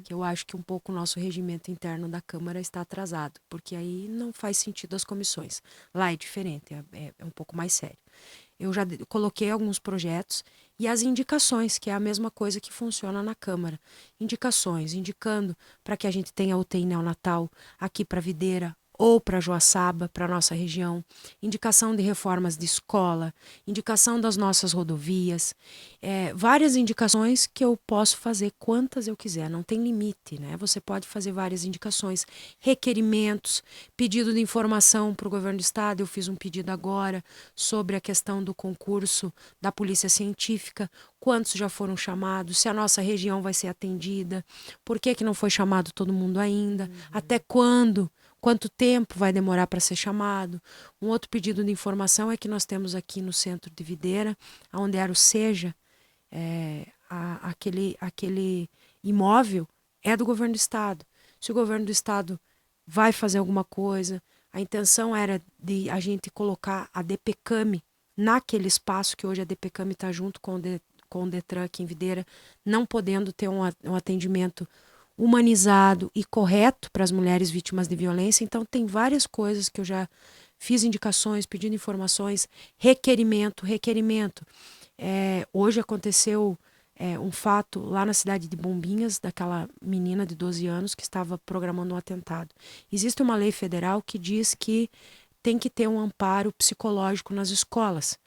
Que eu acho que um pouco o nosso regimento interno da Câmara está atrasado, porque aí não faz sentido as comissões. Lá é diferente, é um pouco mais sério. Eu já coloquei alguns projetos e as indicações, que é a mesma coisa que funciona na Câmara. Indicações, indicando para que a gente tenha UTI neonatal aqui para Videira ou para Joaçaba, para a nossa região. Indicação de reformas de escola, indicação das nossas rodovias. Várias indicações que eu posso fazer quantas eu quiser, não tem limite, né? Você pode fazer várias indicações, requerimentos, pedido de informação para o governo do estado. Eu fiz um pedido agora sobre a questão do concurso da Polícia Científica, quantos já foram chamados, se a nossa região vai ser atendida, por que não foi chamado todo mundo ainda, até quando, quanto tempo vai demorar para ser chamado. Um outro pedido de informação é que nós temos aqui no centro de Videira, onde era o SEJA, aquele imóvel é do governo do estado. Se o governo do estado vai fazer alguma coisa, a intenção era de a gente colocar a DPCAM naquele espaço que hoje a DPCAM está junto com o Detran aqui em Videira, não podendo ter um atendimento humanizado e correto para as mulheres vítimas de violência. Então tem várias coisas que eu já fiz indicações, pedindo informações, requerimento. Hoje aconteceu um fato lá na cidade de Bombinhas, daquela menina de 12 anos que estava programando um atentado. Existe uma lei federal que diz que tem que ter um amparo psicológico nas escolas.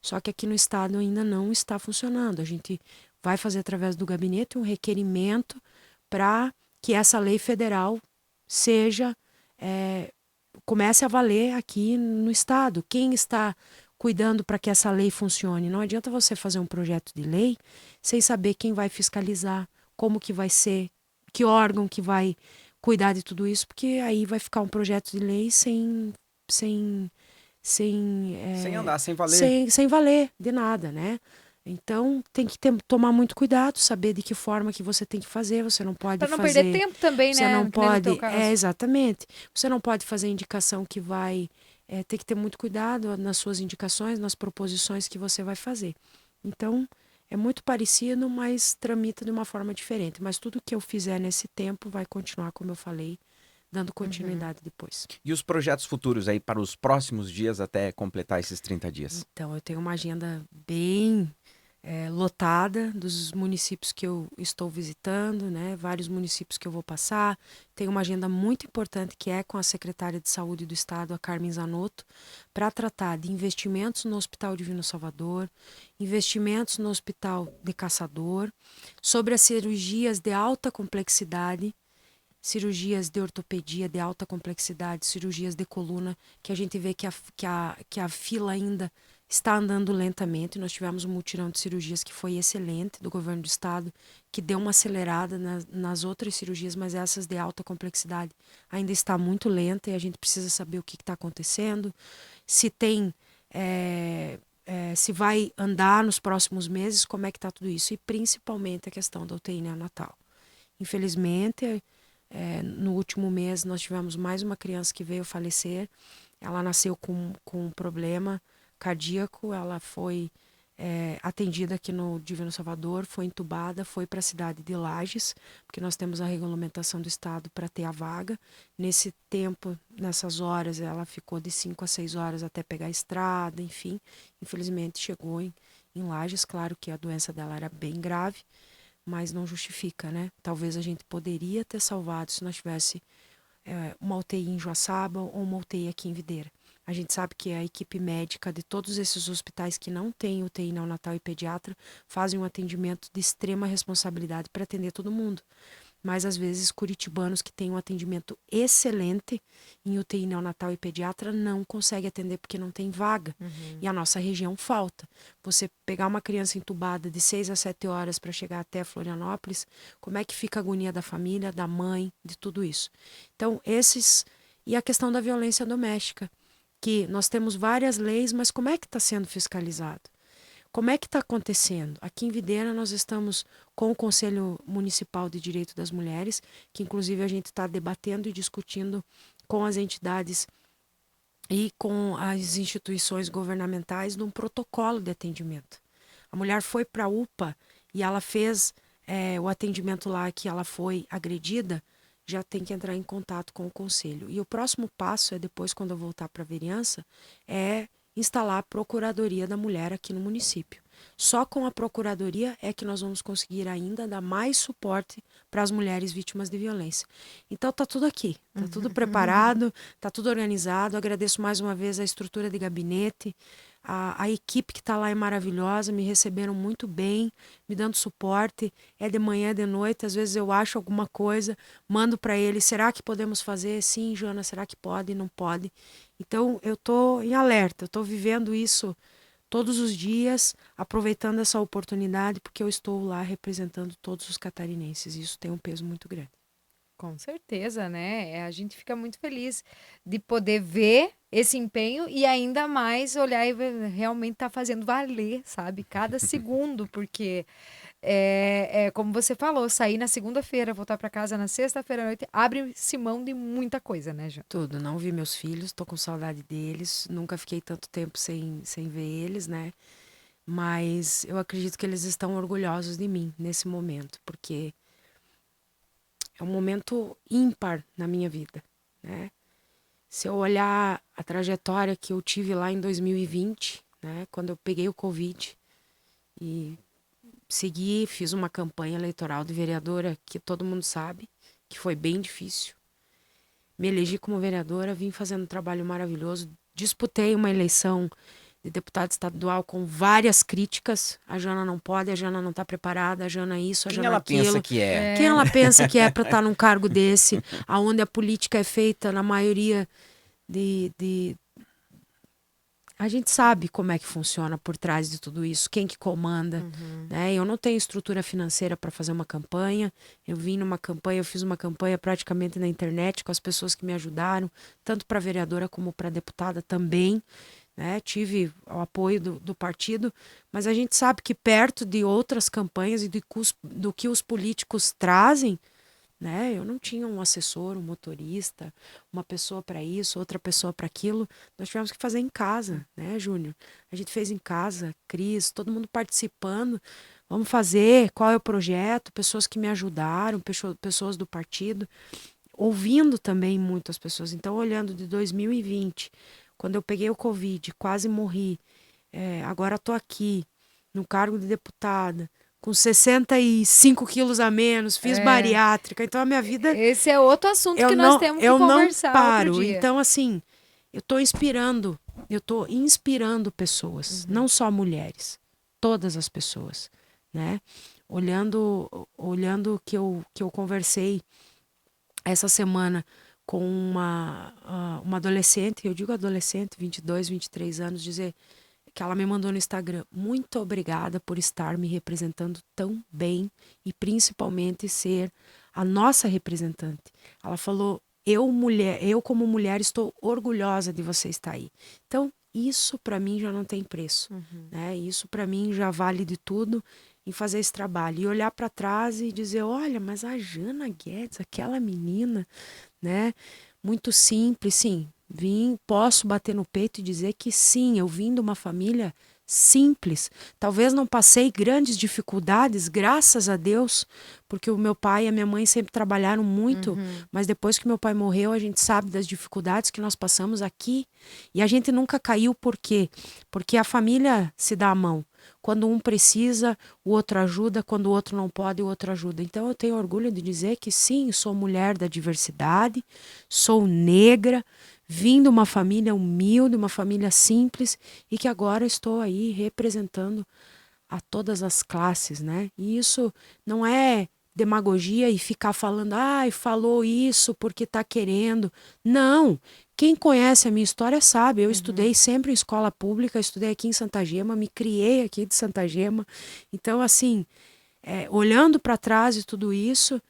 Só que aqui no estado ainda não está funcionando. A gente vai fazer através do gabinete um requerimento para que essa lei federal comece a valer aqui no estado. Quem está cuidando para que essa lei funcione? Não adianta você fazer um projeto de lei sem saber quem vai fiscalizar, como que vai ser, que órgão que vai cuidar de tudo isso, porque aí vai ficar um projeto de lei sem andar, sem valer. Sem valer de nada, né? Então, tem que tomar muito cuidado, saber de que forma que você tem que fazer. Você não pode Para não fazer... perder tempo também, você né? não Que nem no pode... teu caso. Exatamente. Você não pode fazer indicação que vai... tem que ter muito cuidado nas suas indicações, nas proposições que você vai fazer. Então, é muito parecido, mas tramita de uma forma diferente. Mas tudo que eu fizer nesse tempo vai continuar, como eu falei, dando continuidade depois. E os projetos futuros aí para os próximos dias até completar esses 30 dias? Então, eu tenho uma agenda bem lotada dos municípios que eu estou visitando, né? Vários municípios que eu vou passar. Tenho uma agenda muito importante que é com a secretária de Saúde do Estado, a Carmen Zanotto, para tratar de investimentos no Hospital Divino Salvador, investimentos no Hospital de Caçador, sobre as cirurgias de alta complexidade, cirurgias de ortopedia de alta complexidade, cirurgias de coluna, que a gente vê que a fila ainda está andando lentamente. Nós tivemos um mutirão de cirurgias que foi excelente do governo do estado, que deu uma acelerada nas outras cirurgias, mas essas de alta complexidade ainda está muito lenta e a gente precisa saber o que está acontecendo, se tem... se vai andar nos próximos meses, como é que está tudo isso, e principalmente a questão da UTI neonatal. Infelizmente, no último mês nós tivemos mais uma criança que veio falecer. Ela nasceu com um problema cardíaco, ela foi atendida aqui no Divino Salvador, foi entubada, foi para a cidade de Lages, porque nós temos a regulamentação do estado para ter a vaga. Nesse tempo, nessas horas, ela ficou de 5 a 6 horas até pegar a estrada, enfim. Infelizmente chegou em Lages. Claro que a doença dela era bem grave, mas não justifica, né? Talvez a gente poderia ter salvado se nós tivesse uma UTI em Joaçaba ou uma UTI aqui em Videira. A gente sabe que a equipe médica de todos esses hospitais que não têm UTI neonatal e pediatra fazem um atendimento de extrema responsabilidade para atender todo mundo. Mas, às vezes, curitibanos que têm um atendimento excelente em UTI neonatal e pediatra não conseguem atender porque não tem vaga. E a nossa região falta. Você pegar uma criança entubada de 6 a 7 horas para chegar até Florianópolis, como é que fica a agonia da família, da mãe, de tudo isso? Então, E a questão da violência doméstica, que nós temos várias leis, mas como é que está sendo fiscalizado? Como é que está acontecendo? Aqui em Videira nós estamos com o Conselho Municipal de Direito das Mulheres, que inclusive a gente está debatendo e discutindo com as entidades e com as instituições governamentais num protocolo de atendimento. A mulher foi para a UPA e ela fez o atendimento lá que ela foi agredida, já tem que entrar em contato com o conselho. E o próximo passo é depois, quando eu voltar para a vereança, é instalar a Procuradoria da Mulher aqui no município. Só com a Procuradoria é que nós vamos conseguir ainda dar mais suporte para as mulheres vítimas de violência. Então tá tudo aqui, tá tudo preparado, tá tudo organizado. Agradeço mais uma vez a estrutura de gabinete, a equipe que está lá é maravilhosa, me receberam muito bem, me dando suporte, é de manhã, é de noite, às vezes eu acho alguma coisa, mando para eles, será que podemos fazer? Sim, Joana, será que pode? Não pode? Então eu estou em alerta, eu estou vivendo isso todos os dias, aproveitando essa oportunidade, porque eu estou lá representando todos os catarinenses, e isso tem um peso muito grande. Com certeza, né? A gente fica muito feliz de poder ver esse empenho e ainda mais olhar e ver, realmente tá fazendo valer, sabe? Cada segundo, porque como você falou, sair na segunda-feira, voltar para casa na sexta-feira à noite, abre-se mão de muita coisa, né, Jô? Tudo, não vi meus filhos, tô com saudade deles, nunca fiquei tanto tempo sem ver eles, né? Mas eu acredito que eles estão orgulhosos de mim nesse momento, porque é um momento ímpar na minha vida, né? Se eu olhar a trajetória que eu tive lá em 2020, né, quando eu peguei o Covid e segui, fiz uma campanha eleitoral de vereadora que todo mundo sabe, que foi bem difícil. Me elegi como vereadora, vim fazendo um trabalho maravilhoso, disputei uma eleição de deputado estadual com várias críticas. A Jana não pode, a Jana não está preparada, a Jana isso, a Quem Jana ela aquilo. pensa que é? Quem ela pensa que é para estar num cargo desse, aonde a política é feita na maioria a gente sabe como é que funciona por trás de tudo isso, quem que comanda, né? Eu não tenho estrutura financeira para fazer uma campanha. Eu fiz uma campanha praticamente na internet com as pessoas que me ajudaram, tanto para vereadora como para deputada também, né? Tive o apoio do partido, mas a gente sabe que perto de outras campanhas e do que os políticos trazem, né? Eu não tinha um assessor, um motorista, uma pessoa para isso, outra pessoa para aquilo. Nós tivemos que fazer em casa, né, Júnior? A gente fez em casa, Cris, todo mundo participando. Vamos fazer, qual é o projeto? Pessoas que me ajudaram, pessoas do partido, ouvindo também muitas pessoas. Então, olhando de 2020, quando eu peguei o Covid, quase morri, agora estou aqui, no cargo de deputada, com 65 quilos a menos, fiz bariátrica, então a minha vida... Esse é outro assunto que nós temos que conversar Eu não paro, outro dia. então assim, eu estou inspirando pessoas, não só mulheres, todas as pessoas, né? Olhando que eu conversei essa semana com uma adolescente, eu digo adolescente, 22, 23 anos, dizer que ela me mandou no Instagram: muito obrigada por estar me representando tão bem e principalmente ser a nossa representante. Ela falou: eu como mulher estou orgulhosa de você estar aí. Então, isso para mim já não tem preço, né? Isso para mim já vale de tudo em fazer esse trabalho. E olhar para trás e dizer: olha, mas a Jana Guedes, aquela menina, né? Muito simples, sim. Posso bater no peito e dizer que sim, eu vim de uma família simples. Talvez não passei grandes dificuldades, graças a Deus, porque o meu pai e a minha mãe sempre trabalharam muito, mas depois que meu pai morreu, a gente sabe das dificuldades que nós passamos aqui, e a gente nunca caiu. Por quê? Porque a família se dá a mão. Quando um precisa, o outro ajuda. Quando o outro não pode, o outro ajuda. Então eu tenho orgulho de dizer que sim, sou mulher da diversidade, sou negra, vim de uma família humilde, uma família simples, e que agora estou aí representando a todas as classes, né? E isso não é demagogia e ficar falando: falou isso porque tá querendo. Não. Quem conhece a minha história sabe. Eu estudei sempre em escola pública, estudei aqui em Santa Gema, me criei aqui de Santa Gema. Então, assim, olhando para trás de tudo isso,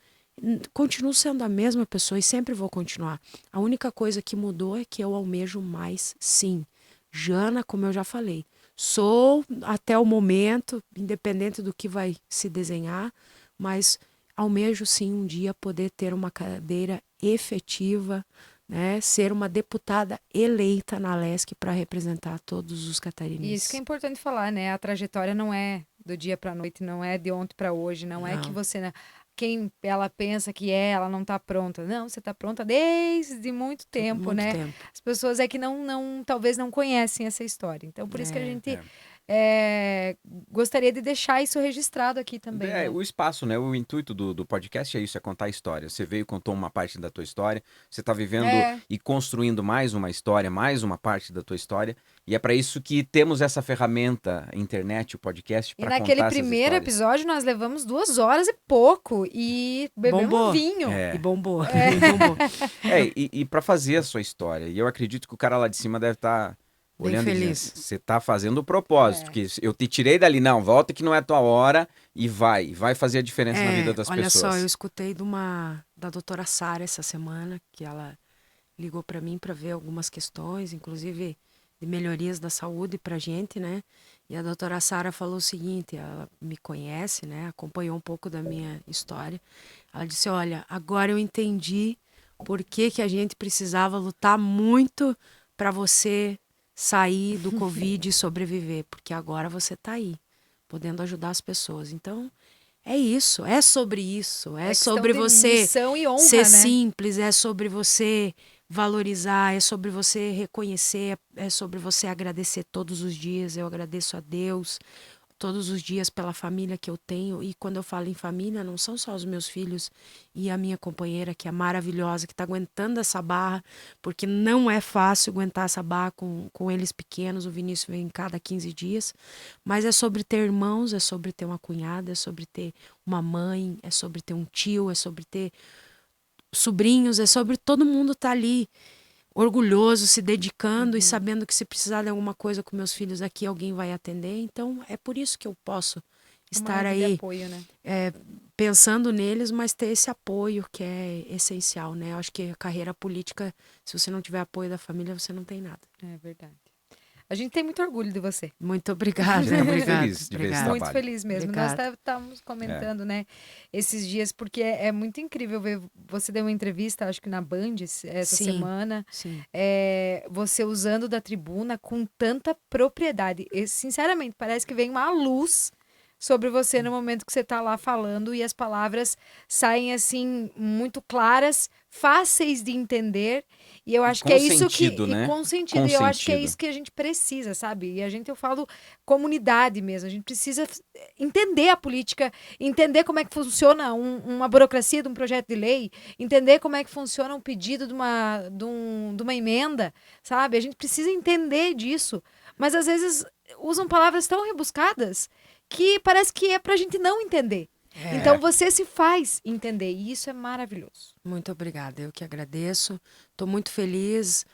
continuo sendo a mesma pessoa e sempre vou continuar. A única coisa que mudou é que eu almejo mais, sim. Jana, como eu já falei, sou até o momento, independente do que vai se desenhar, mas almejo sim um dia poder ter uma cadeira efetiva né, ser uma deputada eleita na Alesc para representar todos os catarinenses. E isso que é importante falar, né? A trajetória não é do dia para noite, não é de ontem para hoje, não é que você, né, quem ela pensa que ela não está pronta. Não, você está pronta desde muito tempo, né? Tempo. As pessoas é que talvez não conhecem essa história. Então, por isso que a gente gostaria de deixar isso registrado aqui também. Né? O espaço, né? O intuito do podcast é isso, é contar a história. Você veio e contou uma parte da tua história, você está vivendo e construindo mais uma história, mais uma parte da tua história, e é para isso que temos essa ferramenta, a internet, o podcast, para contar essas histórias. E naquele primeiro episódio nós levamos 2 horas e pouco e bebemos vinho. E bombou. E para fazer a sua história. E eu acredito que o cara lá de cima deve estar olhando bem e feliz. dizendo, você tá fazendo o propósito, porque eu te tirei dali, não, volta que não é a tua hora e vai fazer a diferença na vida das pessoas. Olha só, eu escutei da doutora Sara essa semana, que ela ligou para mim para ver algumas questões, inclusive de melhorias da saúde pra gente, né? E a doutora Sara falou o seguinte, ela me conhece, né? Acompanhou um pouco da minha história. Ela disse, olha, agora eu entendi por que a gente precisava lutar muito para você sair do Covid e sobreviver, porque agora você está aí, podendo ajudar as pessoas. Então, é isso, é sobre isso, é sobre você missão e honra, ser né? simples, é sobre você valorizar, é sobre você reconhecer, é sobre você agradecer todos os dias. Eu agradeço a Deus todos os dias pela família que eu tenho, e quando eu falo em família, não são só os meus filhos e a minha companheira, que é maravilhosa, que está aguentando essa barra, porque não é fácil aguentar essa barra com eles pequenos. O Vinícius vem cada 15 dias, mas é sobre ter irmãos, é sobre ter uma cunhada, é sobre ter uma mãe, é sobre ter um tio, é sobre ter sobrinhos, é sobre todo mundo estar ali orgulhoso, se dedicando e sabendo que se precisar de alguma coisa com meus filhos aqui, alguém vai atender. Então, é por isso que eu posso estar aí apoio, né? pensando neles, mas ter esse apoio que é essencial, né? Eu acho que a carreira política, se você não tiver apoio da família, você não tem nada. É verdade. A gente tem muito orgulho de você. Muito obrigada. Muito feliz de ver esse Muito trabalho. feliz mesmo. Obrigada. Nós estávamos comentando, né, esses dias, porque é muito incrível ver. Você deu uma entrevista, acho que na Band, essa semana. Sim. Você usando da tribuna com tanta propriedade. E, sinceramente, parece que vem uma luz sobre você no momento que você está lá falando, e as palavras saem assim muito claras, fáceis de entender, e eu acho que é isso que né? com sentido, e eu acho que é isso que a gente precisa, sabe? E eu falo comunidade mesmo, a gente precisa entender a política, entender como é que funciona uma burocracia de um projeto de lei, entender como é que funciona um pedido de uma emenda, sabe? A gente precisa entender disso, mas às vezes usam palavras tão rebuscadas que parece que é pra gente não entender. Então você se faz entender, e isso é maravilhoso. Muito obrigada, eu que agradeço. Estou muito feliz,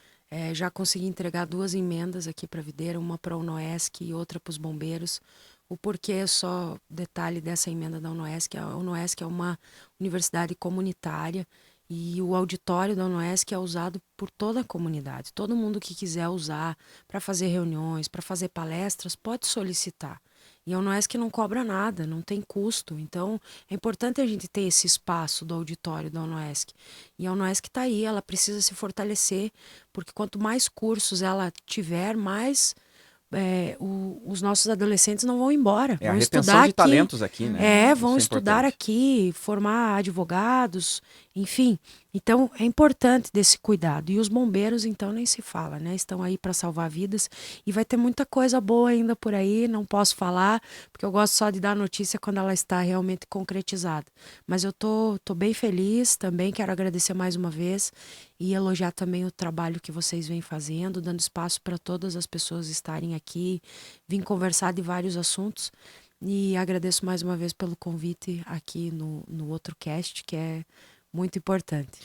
já consegui entregar 2 emendas aqui para a Videira, uma para a UNOESC e outra para os bombeiros. O porquê, só detalhe dessa emenda da UNOESC: a UNOESC é uma universidade comunitária e o auditório da UNOESC é usado por toda a comunidade. Todo mundo que quiser usar para fazer reuniões, para fazer palestras, pode solicitar. E a UNOESC não cobra nada, não tem custo. Então, é importante a gente ter esse espaço do auditório da UNOESC. E a UNOESC está aí, ela precisa se fortalecer, porque quanto mais cursos ela tiver, mais os nossos adolescentes não vão embora. Vão a retenção estudar de aqui. talentos aqui, né? Vão estudar importante. aqui, formar advogados, enfim. Então, é importante desse cuidado. E os bombeiros, então, nem se fala, né? Estão aí para salvar vidas. E vai ter muita coisa boa ainda por aí. Não posso falar, porque eu gosto só de dar notícia quando ela está realmente concretizada. Mas eu tô bem feliz também. Quero agradecer mais uma vez e elogiar também o trabalho que vocês vêm fazendo, dando espaço para todas as pessoas estarem aqui. Vim conversar de vários assuntos. E agradeço mais uma vez pelo convite aqui no outro cast, que é muito importante.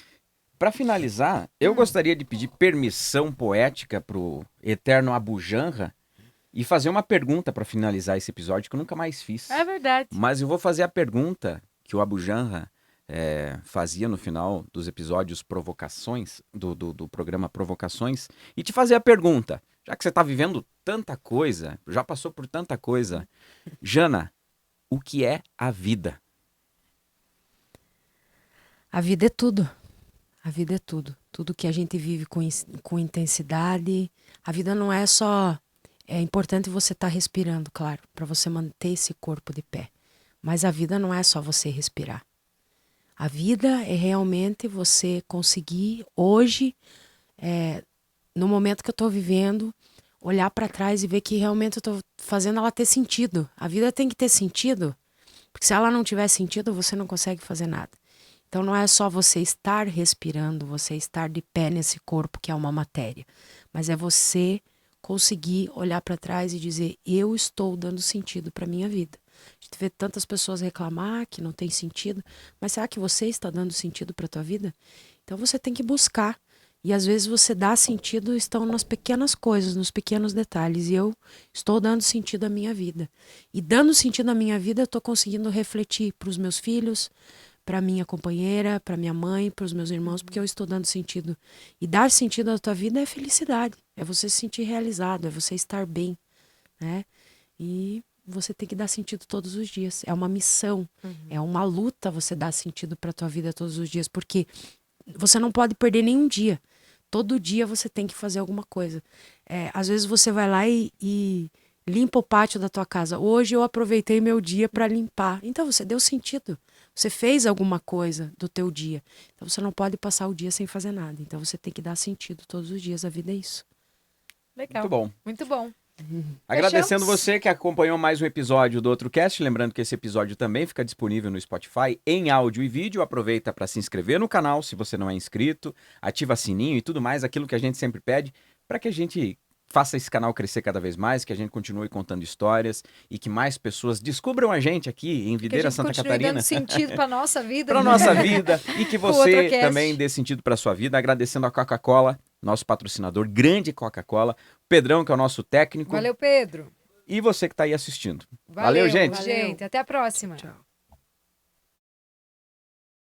Para finalizar, eu gostaria de pedir permissão poética pro eterno Abu Janra e fazer uma pergunta para finalizar esse episódio que eu nunca mais fiz. É verdade. Mas eu vou fazer a pergunta que o Abu Janra fazia no final dos episódios Provocações, do programa Provocações, e te fazer a pergunta, já que você está vivendo tanta coisa, já passou por tanta coisa. Jana, o que é a vida? A vida é tudo. A vida é tudo. Tudo que a gente vive com intensidade. A vida não é só... É importante você estar respirando, claro, para você manter esse corpo de pé. Mas a vida não é só você respirar. A vida é realmente você conseguir, hoje, no momento que eu estou vivendo, olhar para trás e ver que realmente eu estou fazendo ela ter sentido. A vida tem que ter sentido, porque se ela não tiver sentido, você não consegue fazer nada. Então não é só você estar respirando, você estar de pé nesse corpo que é uma matéria, mas é você conseguir olhar para trás e dizer, eu estou dando sentido para minha vida. A gente vê tantas pessoas reclamar que não tem sentido, mas será que você está dando sentido para a tua vida? Então você tem que buscar. E às vezes você dá sentido, estão nas pequenas coisas, nos pequenos detalhes. E eu estou dando sentido à minha vida. E dando sentido à minha vida, eu estou conseguindo refletir para os meus filhos, para minha companheira, para minha mãe, para os meus irmãos, porque eu estou dando sentido. E dar sentido à tua vida é felicidade. É você se sentir realizado, é você estar bem, né? E você tem que dar sentido todos os dias. É uma missão, é uma luta você dar sentido para a tua vida todos os dias, porque você não pode perder nenhum dia. Todo dia você tem que fazer alguma coisa. Às vezes você vai lá e limpa o pátio da tua casa. Hoje eu aproveitei meu dia para limpar. Então você deu sentido. Você fez alguma coisa do teu dia. Então você não pode passar o dia sem fazer nada. Então você tem que dar sentido todos os dias. A vida é isso. Legal. Muito bom. Muito bom. Agradecendo Fechamos? você que acompanhou mais um episódio do Outro Cast. Lembrando que esse episódio também fica disponível no Spotify em áudio e vídeo. Aproveita para se inscrever no canal se você não é inscrito, ativa sininho e tudo mais, aquilo que a gente sempre pede para que a gente faça esse canal crescer cada vez mais, que a gente continue contando histórias e que mais pessoas descubram a gente aqui em Videira, Santa Catarina. Dando sentido para nossa vida. Para nossa vida e que O você Outrocast. também dê sentido para sua vida. Agradecendo a Coca-Cola, nosso patrocinador, grande Coca-Cola. Pedrão, que é o nosso técnico. Valeu, Pedro. E você que está aí assistindo. Valeu, gente. Gente. Até a próxima. Tchau.